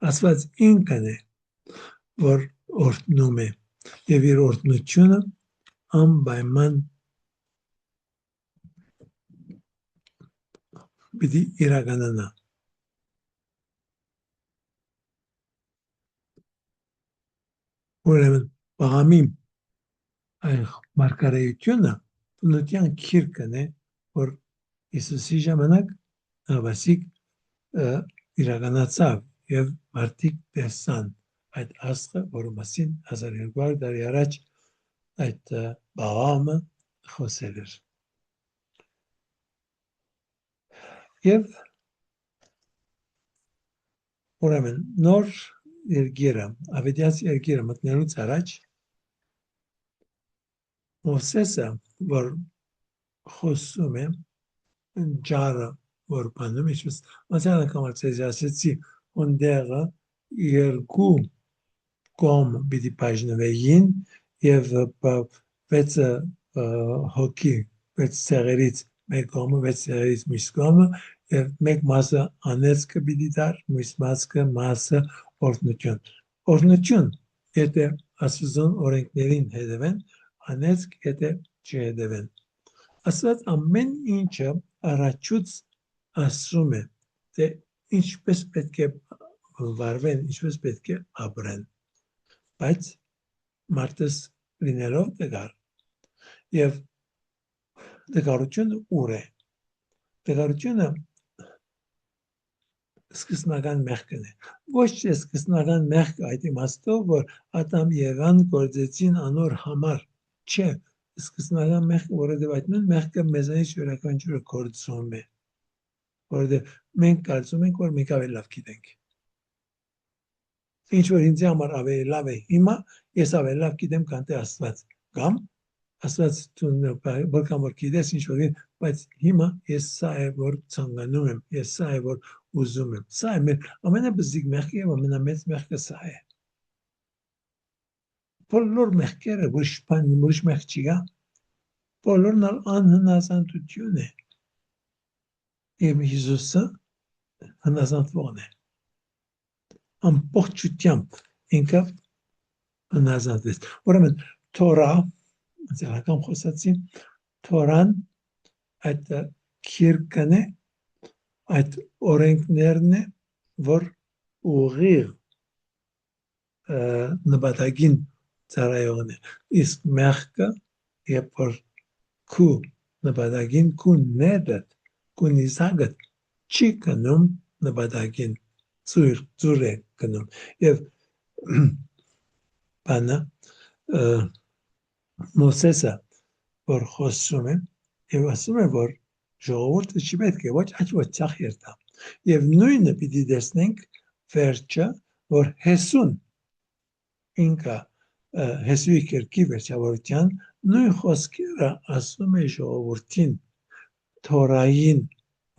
Աստված ինքն է որ օրհնում է եւ իր օրհնությունը անպայման պիտի իրականանա ուրեմն Բաղամի այն մարգարեությունը բնության քիրկն է որ Հիսուսի ժամանակ ավասիկ իրականացավ եւ մարդիկ տեսան այդ աստղը որը մասին 1200 տարի առաջ այդ Բաղամը խոսել էր եւ ուրեմն նոր երկիրը ավետյաց երկիրը մտնելուց առաջ Մովսեսը որ խոսում է ջարը որ բանում ինչպես մասնական կամացեզի ասեցի ոնդեղը երկու կողմ պիտի բաժնվեին եւ վեցը հոգի վեց ցեղերից մեկ կողմը վեց ցեղերից մյուս կողմը եւ մեկ մասը անեծքը պիտի դար մյուս մասը օրհնություն եթե Աստծուն օրենքներին հետևեն անեծք եթե չհետևեն Աստված ամեն ինչը առաջուց ասում է թե ինչպես պետք է վարվեն ինչպես պետք է ապրեն բայց մարդս լինելով դգար եւ դգարությունը ուր է դգարությունը սկզբնական մեղքն է ոչ թե սկզբնական մեղք այդ իմաստով որ Ադամ եւ Եվան գործեցին անոր համար չէ սկզբնական մեղքը որովհետեւ այդ նույն մեղքը մեզանից յուրաքանչյուրը գործում է որովհետեւ մենք կարծում ենք որ մենք ավելի լավ գիտենք ինչ որ ինձ համար ավելի լավ է հիմա ես ավելի լավ գիտեմ քան թե Աստված կամ Աստված որքան որ գիտես ինչ որ բայց հիմա ես սա է որ ցանկանում եմ ես սա է որ ուզում եմ սա է ամենաբզիկ մեղքը եւ ամենամեծ մեղքը սա է բոլոր մեղքերը ուրիշ մեղք չի գա բոլորն անհնազանդություն է եւ Հիսուսը հնազանդվողն է ամբողջությամբ ինքը հնազանդվեց ուրեմն Թորա ձեռական խոսացի Թորան այդ քիրկն է այդ օրենքներն է որ ուղիղ նպատակին ծառայողն է իսկ մեղքը երբ որ քու նպատակին քու ներդ քու նիզագդ չի կնում նպատակին ծուր է կնում եւ բանը Մովսեսը որ խոսում է եւ ասում է, որ ժողովուրդը չի պետք է ոչ աճ ոչ ցախ երթա։ Եվ նույնը պիտի տեսնենք վերջը, որ Հեսուն ինքը Հեսուի կերկի վերջավորության նույն խոսքերը ասում է ժողովրդին Թորային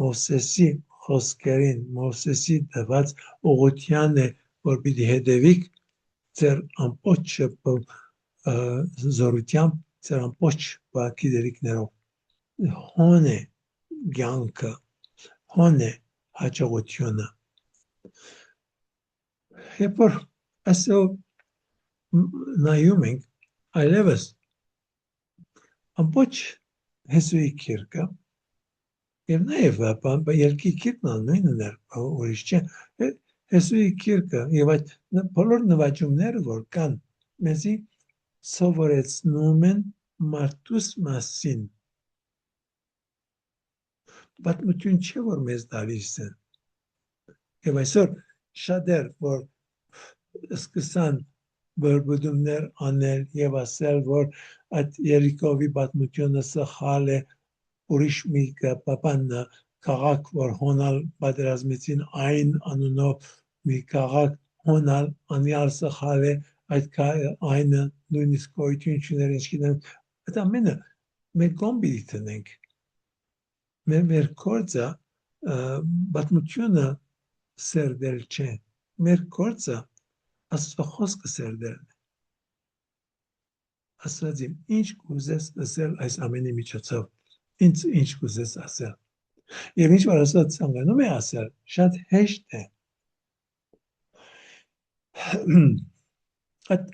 Մովսեսի խոսքերին, Մովսեսի տված ուղղության է, որ պիտի հետևիկ ձեր ամբողջ զորությամբ, ձեր ամբողջ բակի դերիկներով հոն է կյանքը, հոն է հաջողությունը։ Երբ որ այսօր նայում ենք այլևս ամբողջ Հեսուի կերկը եւ նաեւ երկի կիրկն նույնն էր, ուրիշ չէ, Հեսուի կիրկը եւ այդ բոլոր նվաճումները, որ կան, մեզի սովորեցնում են մարդուս մասին։ Պատմություն չէ, որ մեզ տալիս են։ Եվ այսօր շատեր, որ սկսան բրբդումներ անել եւ ասել, որ այդ Երիկովի պատմությունը սխալ է, ուրիշ մի պապան քաղաք, որ հոնալ պատերազմեցին այն անունով մի քաղաք, հոնալ անյալ սխալ է, այդ այնը նույնիսկ գոյություն չուներ, ինչ գիտեմ, այդ ամենը մեր կողմ պիտի տնենք։ Մեր գործը պատմությունը սերդել չէ, մեր գործը Աստծո խոսքը սերդելն է։ Աստված իմ ինչ կուզես ասել այս ամենի միջոցով, ինչ կուզես ասել։ Եվ ինչ որ Աստված ցանկանում է ասել, շատ հեշտ է։ Այդ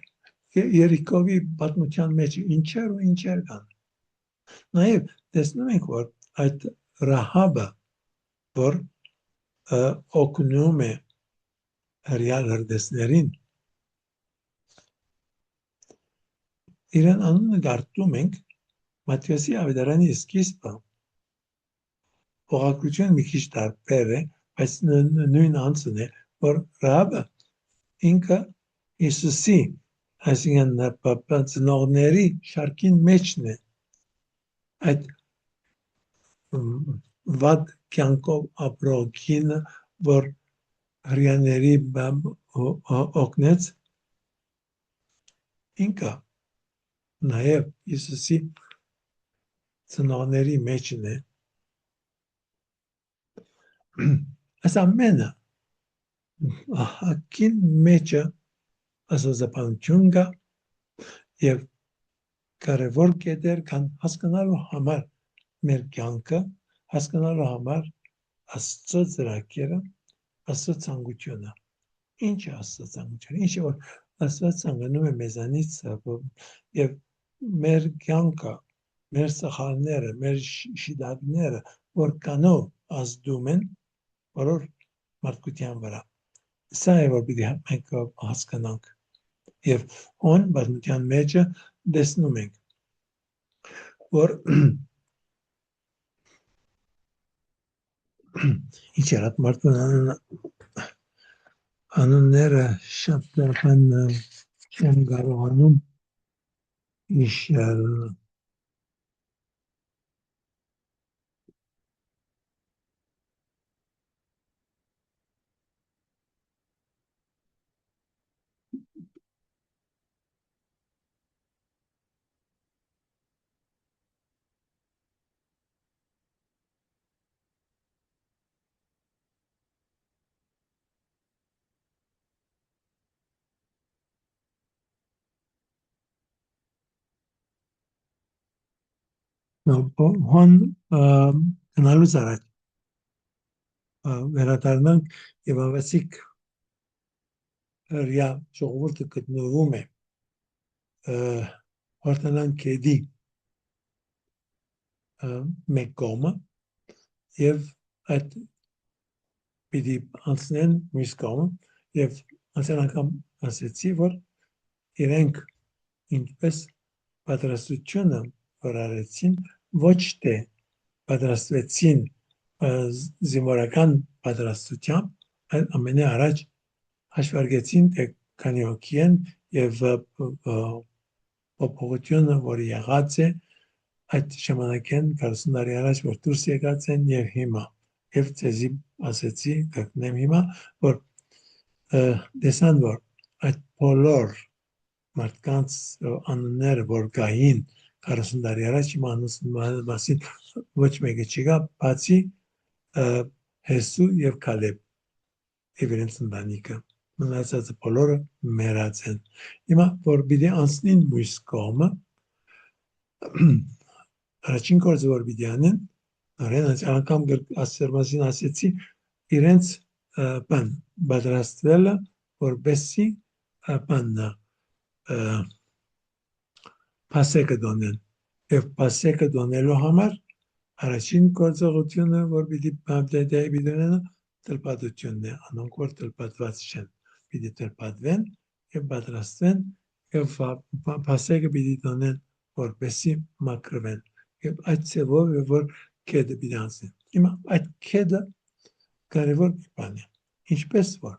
Երիկովի պատմության մեջ ինչեր ու ինչեր կան։ Նաև տեսնում ենք, որ այդ Ռահաբը, որ օգնում է հրյալ հրդեսներին, իրեն անունը գարտում ենք Մատթեոսի ավետարանի սկիզբը, ուղղակրությունը մի քիչ տարբեր է, բայց նույն անձն է, որ Ռահաբը ինքը Հիսուսի, այսինքն ծնողների շարքին մեջն է, այդ վատ կյանքով ապրող կինը, որ հրյաների օգնեց, ինքը նաև Հիսուսի ծնողների մեջն է։ Այս ամենը հակին մեջը ասոզապանություն կա և կարևոր կետեր կան հասկանալու համար մեր կյանքը, հասկանալու համար Աստծո ծրագիրը, Աստծո ցանկությունը։ Ինչ է Աստծո ցանկությունը, ինչ է որ Աստված ցանկանում է մեզանից եւ մեր կյանքը, մեր սխալները, մեր շիդակները, որ կանով ազդում են բոլոր մարդկության վրա։ Սա է որ պիտի մենք հասկանանք եւ on բազմության մեջը տեսնում ենք, որ ինչ էր այդ մարդուն անունները շատ բան չեմ կարողանում իշել։ Հոն գնալուց առաջ վերադառնանք եւ ավասիկ հրյա ժողովուրդը գտնվում է Հորդանան գետի մեկ կողմը եւ այդ պիտի անցնեն մյուս կողմը եւ անցան անգամ ասեցի, որ իրենք ինչպես պատրաստությունը որ արեցին, ոչ թե պատրաստվեցին զինվորական պատրաստությամբ, այլ ամենի առաջ հաշվարկեցին, թե քանի հոգի են եւ փոփոխությունը, որ եղած է, այդ ժամանակեն 40 տարի առաջ որ դուրս եկած են եւ հիմա եւ ցեզի ասեցի կգնեմ հիմա որ դեսան որ այդ բոլոր մարդկանց անունները որ գային 40 տարի առաջ հիմա անունները մասին ոչ մեկը չկա բացի Հեսու եւ Քալեբ եւ իրենց ընտանիքը մնացածը բոլորը մեռած են հիմա որ պիտի անցնին մյուս կողմը առաջին գործը որ պիտի անեն նորեն անգամ ասերմասին ասեցի իրենց բան պատրաստվելը որպեսզի բաննա Փասեքը դոնեն եւ Փասեքը դոնելու համար առաջին գործողությունը որ պիտի բամդեդեբիդենը տլպատությունն է անոնք որ տլպատված չեն պիտի տլպատվեն եւ պատրաստվեն եւ Փասեքը պիտի դոնեն որպեսզի մաքրվեն եւ այդ ծևով որ կեդը պիտի անցնեն հիմա այդ կեդը կարևոր բան է ինչպես որ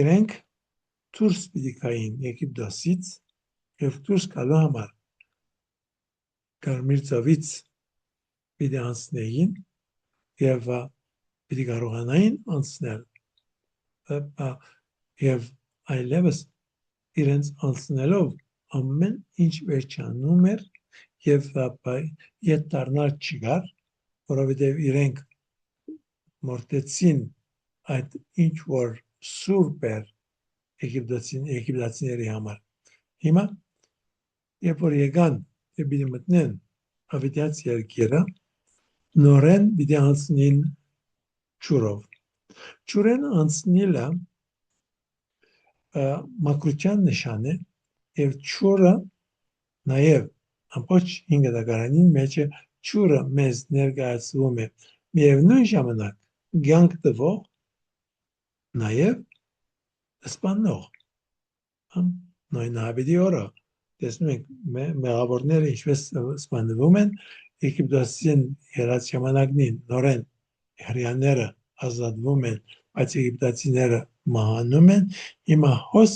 իրենք դուրս պիտի գային Եգիպտոսից եւ դուրս գալու համար Կարմիր ծովից պիտի անցնեին եւ պիտի կարողանային անցնել եւ այլևս իրենց անցնելով ամեն ինչ վերջանում էր եւ իդ դառնալ չգար որովհետեւ իրենք մորտեցին այդ ինչ որ սուրբ էր եգիպտացիների համար հիմա երբ որ եկան եւ պիտի մտնեն ավետյաց երկիրը նորեն պիտի անցնին ճուրով ճուրեն անցնելը մակրության նշան է եւ ճուրը նաեւ ամբողջ 5 դարականին մեջ ճուրը մեզ ներկայացվում է միևնույն ժամանակ ցանկ տվող նաեւ սպանող նույն հավիդի օրը տեսնում ենք մեղավորները ինչպես սպանվում են Եգիպտոսին ելած ժամանակին նորեն հрьяաները ազատվում են բայց եգիպտացիները մահանում են հիմա հոս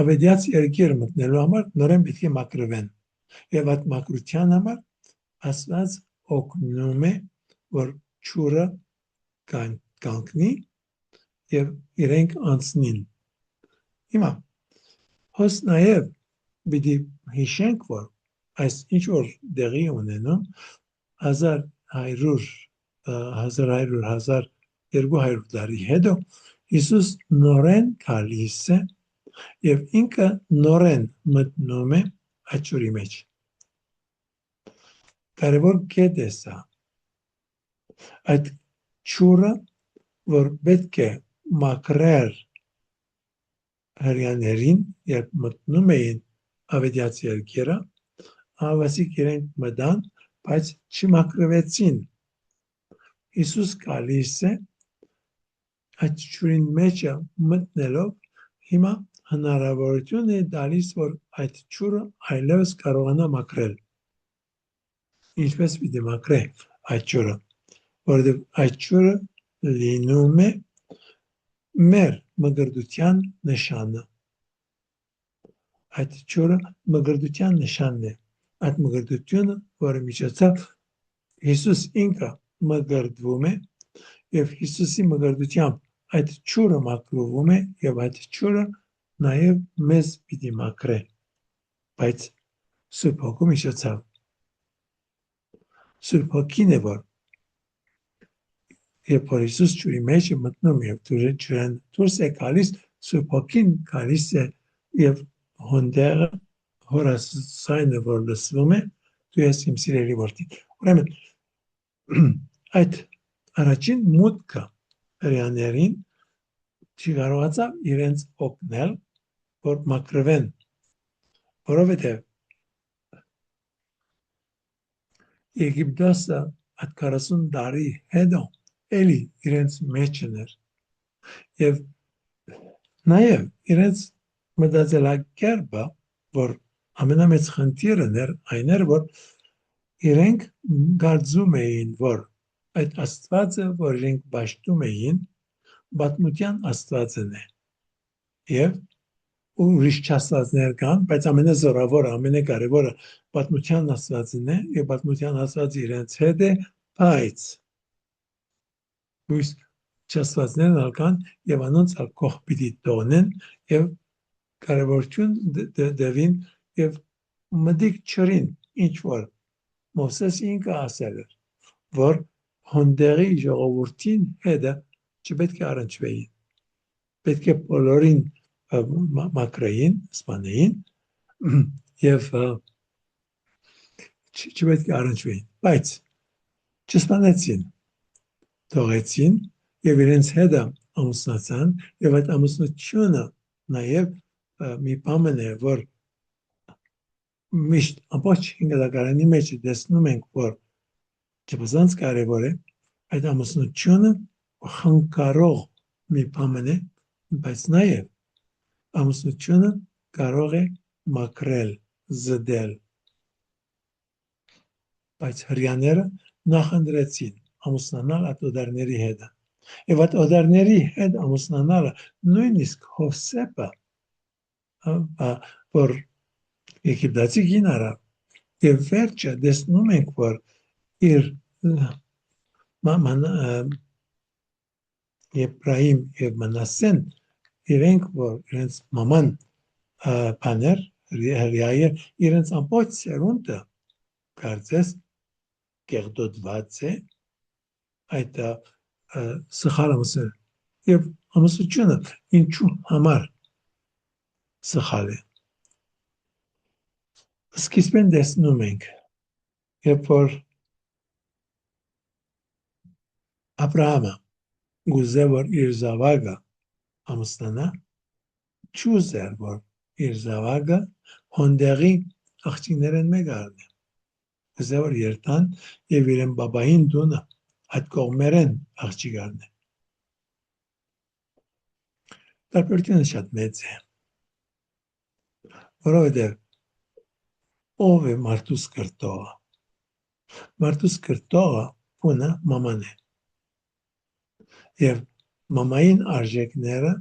ավետյաց երկիր մտնելու համար նորեն պետք է մաքրվեն եւ այդ մաքրության համար Աստված օգնում է որ ճուրը կանգնի եւ իրենք անցնին հիմա հոս նաեւ պիտի հիշենք որ այս ինչ որ դեղի ունենում 1200 տարի հետո Հիսուս նորեն գալիս է եւ ինքը նորեն մտնում է այդ ճուրի մեջ կարևոր կետ է սա այդ ճուրը որ պետք է մաքրեր հрьяաներին երբ մտնում էին ավետյաց երկիրը ավասիկ իրենք մտան բայց չմաքրվեցին Հիսուս գալիս է այդ ճուրին մեջ մտնելով հիմա հնարավորություն է տալիս որ այդ ճուրը այլևս կարողանա մաքրել ինչպես պիտի մաքրե այդ ճուրը որովհետև այդ ճուրը լինում է մեր մգրդության նշանը այդ ճուրը մգրդության նշանն է այդ մգրդությունը որը միջոցով Հիսուս ինքը մգրդվում է եւ Հիսուսի մգրդությամբ այդ ճուրը մաքրվում է եւ այդ ճուրը նաեւ մեզ պիտի մաքրե բայց Սուրբ Հոգու միջոցով Սուրբ Հոգին է որ երբ որ Հիսուս ճուրի մեջ է մտնում եւ ճուրեն դուրս է գալիս Սուրբ Հոգին գալիս է եւ հոնդերը հորասայնը որ լսվում է դու ես իմ սիրելի որդի ուրեմն այդ առաջին մուտքը հрьяաներին չկարողացավ իրենց օգնել որ մաքրվեն որովհետեւ Եգիպտոսը այդ 40 տարի հետո էլի իրենց մեջն էր եւ նաեւ իրենց մտածելակերպը որ ամենամեծ խնդիրն էր այն էր որ իրենք կարծում էին որ այդ Աստվածը որ իրենք ճաշտում էին պատմության Աստվածն է եւ ուրիշ չաստվածներ կան, բայց ամենազորավորը, ամենակարևորը պատմության աստվածն է, եւ պատմության աստվածը իրենց հետ է, բայց ուրիշ չաստվածներն կան եւ անոնց կողք պիտի տոնեն եւ կարևորություն դևին եւ մտիկ չրին ինչ որ Մովսես ինքը ասել էր, որ հոնդերի ժողովրդին հետը չպետք է առնչվեին, պետք է բոլորին մակրեին, սպանեին եւ չպետք է առնչվեին, բայց չսպանեցին, թողեցին եւ իրենց հետը ամուսնացան եւ այդ ամուսնությունը նաեւ մի բան է, որ միշտ ամբողջ հինգադակարանի մեջ տեսնում ենք, որ չբզանց կարևոր է այդ ամուսնությունը խանգարող մի բան է, բայց նաեւ ամուսնությունը կարող է մաքրել, զդել, բայց հрьяաները նախընտրեցին ամուսնանալ այդ օդարների հետ։ Եվ այդ օդարների հետ ամուսնանալը նույնիսկ Հովսեփը, որ Եգիպտացի կին արավ եւ վերջը տեսնում ենք, որ իր Եբրահիմ եւ Մանասեն իրենք որ իրենց մաման բաներ հրյայը իրենց ամբողջ սերունդը կարծես կեղտոտված է այդ սխալ ամուսնը եւ ամուսնությունը ինչու համար սխալ է սկիզբեն տեսնում ենք երբ որ Աբրահամը գուզե որ իր զավակը ամուսնանա չուզեր որ իր զավակը հոնդերի աղջիկներն մեկ առնի գուզե որ երթան եւ իրեն բաբային դունը այդ կողմերեն աղջիկ առնի տարբերությունը շատ մեծ է որովհետեւ ով է մարդուս կրտողը մարդուս կրտողը բունը մաման է եւ մամային արժեքները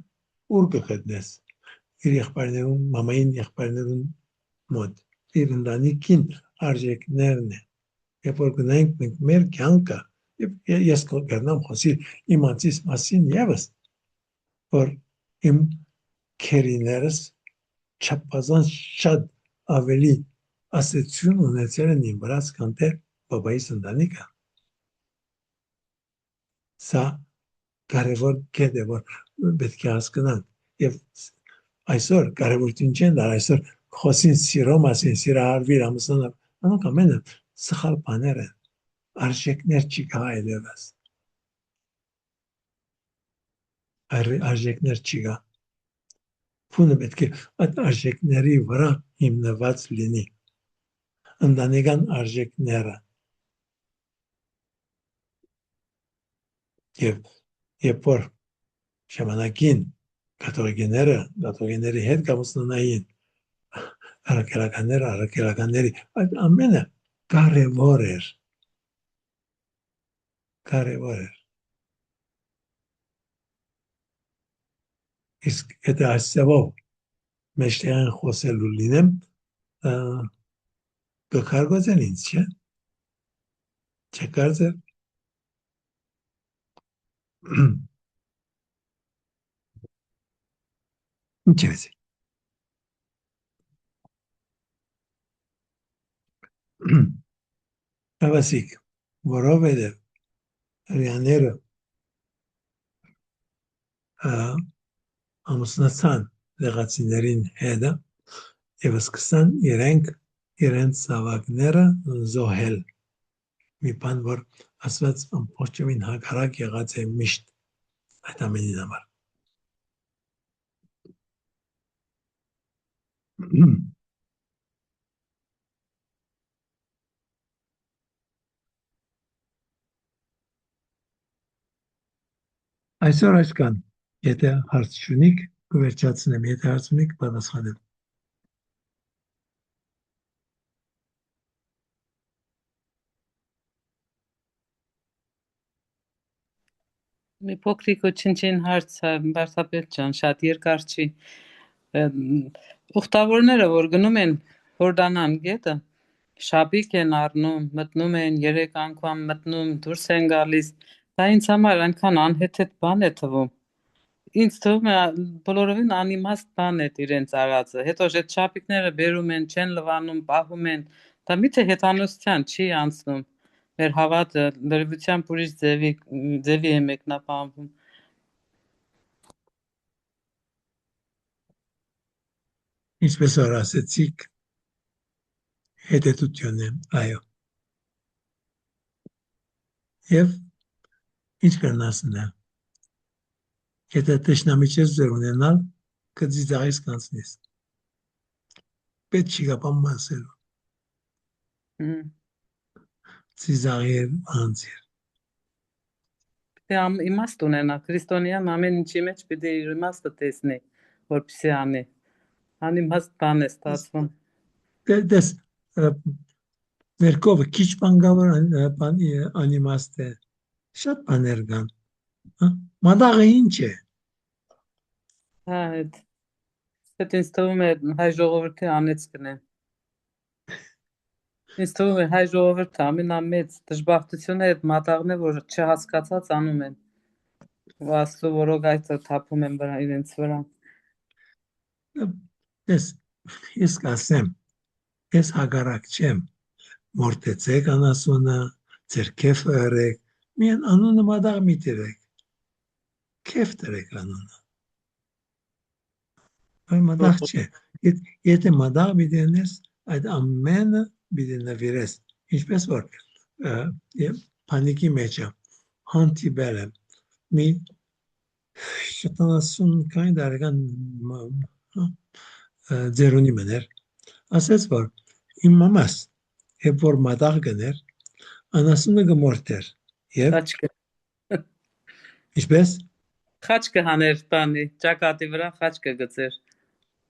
ուր կգտնես իր եղբայրներուն մամային եղբայրներուն մոտ իր ընտանիքին արժեքներն է երբ որ գնանք մենք մեր կյանքը եւ ես կգնամ խոսիլ իմ անձիս մասին եւս որ իմ քերիներս չափազանց շատ ավելի ասեցություն ունեցել են իմ վրա քան թե բաբայիս ընտանիքը սա կարևոր կետ է որ պետք է հասկանանք եւ այսօր կարևորություն չեն դար այսօր խոսին սիրո մասին սիրահարվիր ամուսնանալ անոնք ամենը սխալ բաներ են արժեքներ չի կա այլևս արժեքներ չի կա փունը պետք է այդ արժեքների վրա հիմնված լինի ընտանեկան արժեքները եւ երբ որ ժամանակին կաթողիկների հետ կամուսնանային առաքելականների այդ ամենը կարևոր էր իսկ եթե այսևով մեջտեղեն խոսելու լինեմ կքարգոծեն ինձ չէ չկարծեր ինչ է ավասիկ որովհետև հрьяաները ամուսնացան դեղացիներին հետը եւ սկսան իրենց զավակները զոհել մի բան որ ասված ամբողջովին հակառակ եղած է միշտ այդ ամենին համար այսօր այսքան եթե հարց չունիք կվերջացնեմ եթե հարց ունիք պատասխանեմ Մի փոքրիկ ու չնչին հարց Բարսապետ ջան, շատ երկար չի։ Ուխտավորները, որ գնում են Հորդանան գետը, շապիկ են առնում, մտնում են, 3 անգամ մտնում, դուրս են գալիս, դա ինձ համար այնքան անհեթեթ բան է թվում։ Ինձ թվում է բոլորովին անիմաստ բան է իրենց արածը։ Հետո այդ շապիկները բերում են, չեն լվանում, պահում են, դա միթե հեթանոսության չի անցնում։ Մեր հավատը լրիվությամբ ուրիշ ձևի է մեկնաբանվում։ Ինչպես որ ասեցիք, հետետություն է, այո։ Եվ ինչ կրնաս նա։ Եթե տշնամի չես ձեր ունենալ, կծիծաղես կանցնես։ Պետք չի կապան մասելու։ Ծիծաղի և անձիր։ Պիտի իմաստ ունենա, քրիստոնյան ամեն ինչի մեջ պիտի իր իմաստը տեսնի, որպեսզի անի։ Անիմաստ բան է ստացվում։ Դες ներքովը քիչ բան գավոր անիմաստ է, շատ բաներ կան։ Մադաղը ինչ է։ Հա, այդ ինձ թվում է հայ ժողովրդի անեծքն է։ Ինձ թվում է հայ ժողովուրդը ամենամեծ դժբախտությունը այդ մատաղն է, որ չհասկացած անում են։ Աստծո որոգայցը թափում են իրենց վրա։ Դες ես կասեմ, ես հագարակ չեմ, մորտեցեք անասունը, ձեր կեֆը հրեք, միան անունը մադաղ մի տիրեք, կեֆ տրեք անունը։ Այն մադաղ չէ, եթե մադաղ մի դենես, այդ ամենը մի նվիրես, ինչպես որ պանիկի մեջը, հանտիբել եմ, մի 70 դարեկան ձերունի մներ, ասեց, որ իմ մամաս, երբ որ մադաղ գներ, անասունը գմորտեր, և Խաչքը, ինչպես, խաչքը հաներ բանի, ճակատի վրա խաչքը գծեր,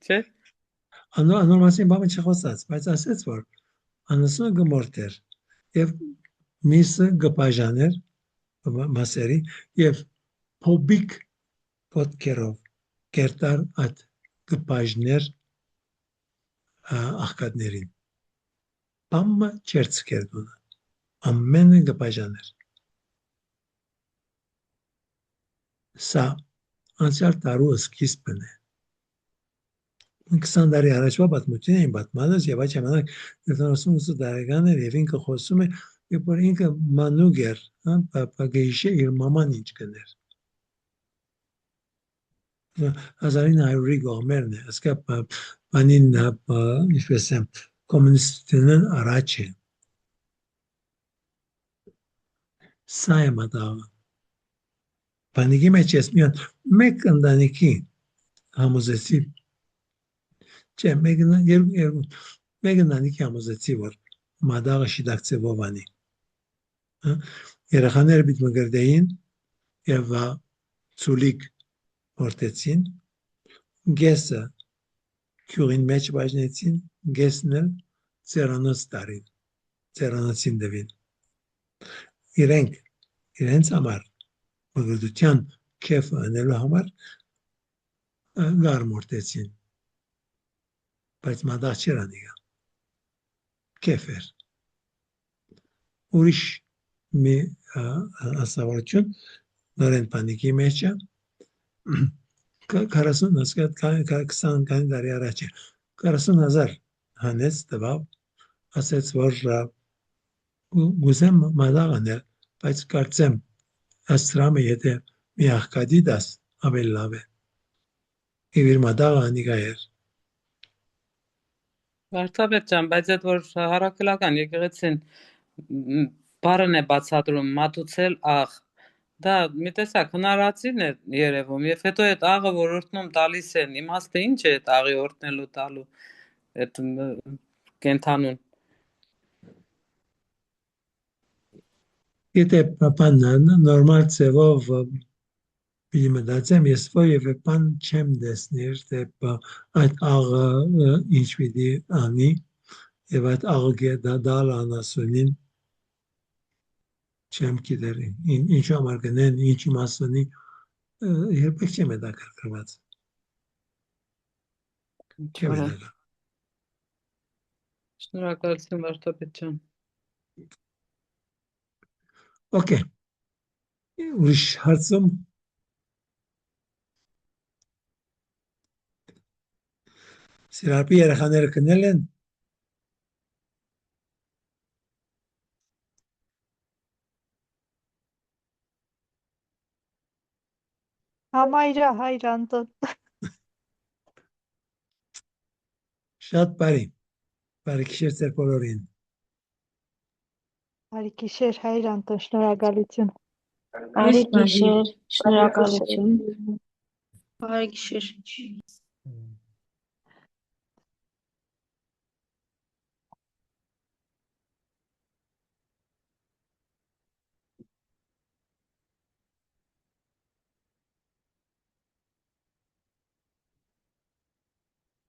չէ՞։ անոր մասին բամը չխոսած, բայց ասեց, որ անասունը գմորտեր, և միսը գպաժաներ, մասերի, և փոբիկ ոտքերով կերտար այդ գպաժներ աղկատներին։ Բամը չերց կերտունը, ամենը գպաժաներ։ Սա անցյալ տարու սկիզբն է։ 20 տարի առաջվա պատմություն էին պատմանած եւ այդ ժամանակ 78 տարեկան էր եւ ինքը խոսում է, երբ որ ինքը մանուկ էր, գեիշե իր մաման ինչ կներ։ 1900-ի գողմերն է, ասկա բանին ինչպես եմ կոմունիստներն առաջ է։ Սա է մտաղը։ Բանիկի մեջ ես մեկ ընտանիքի համոզեցի, չէ, մեկ ընտանիքի համոզեցի, որ մադաղը շիդակցեվով անի։ Երեխաները պիտի մգրդեին եւ ցուլիկ որտեցին, գեսը քյուրին մեջ բաժնեցին, գեսն էլ ծերանոց տարին, ծերանոցին դվին։ Իրենց համար մգրդության քեֆը անելու համար գարմորտեցին, բայց մադաղ չեր անիգա, քեֆ էր։ Ուրիշ մի ասավորություն նորեն պանիկի մեջը 20 տարի առաջ է 40,000 հանեց տվավ, ասեց, որ գուզեմ մադաղ անել, բայց կարծեմ աստրամը եթե մի աղկադի դաս ավելի լավ է։ Եվ իր մադաղը անիգա էր։ Վարդապետ ջան, բայց այդ որ հարաքելական եկեղեցին բառն է բացատրում մատուցել աղ, դա մի տեսակ հնարածին է երևում, եւ հետո այդ աղը որ օրտնում տալիս են, իմաստը ինչ է այդ աղի օրտնելու տալու այդ կենթանուն։ Եթե բան նորմալ ձևով պիտի մտածեմ, ես որևէ բան չեմ տեսնիր, թե այդ աղը ինչ պիտի անի, եւ այդ աղը դալ անասունին չեմ գիտեր, ինչ համար գնեն, ինչ իմաստնի, երբեք չեմ հետաքրքրված։ Չէ Չորը։ բնական։ Շնորհակալություն Վարդապետ ջան։ Okay. Ուրիշ հարցում Սիրապի երեխաները կնել են։ Համայրա հայր Անտոն։ Շատ բարի։ Բարի գիշեր ձեր բոլորին։ Բարի գիշեր հայր Անտոն, շնորհակալություն։ Բարի գիշեր, շնորհակալություն։ Բարի գիշեր։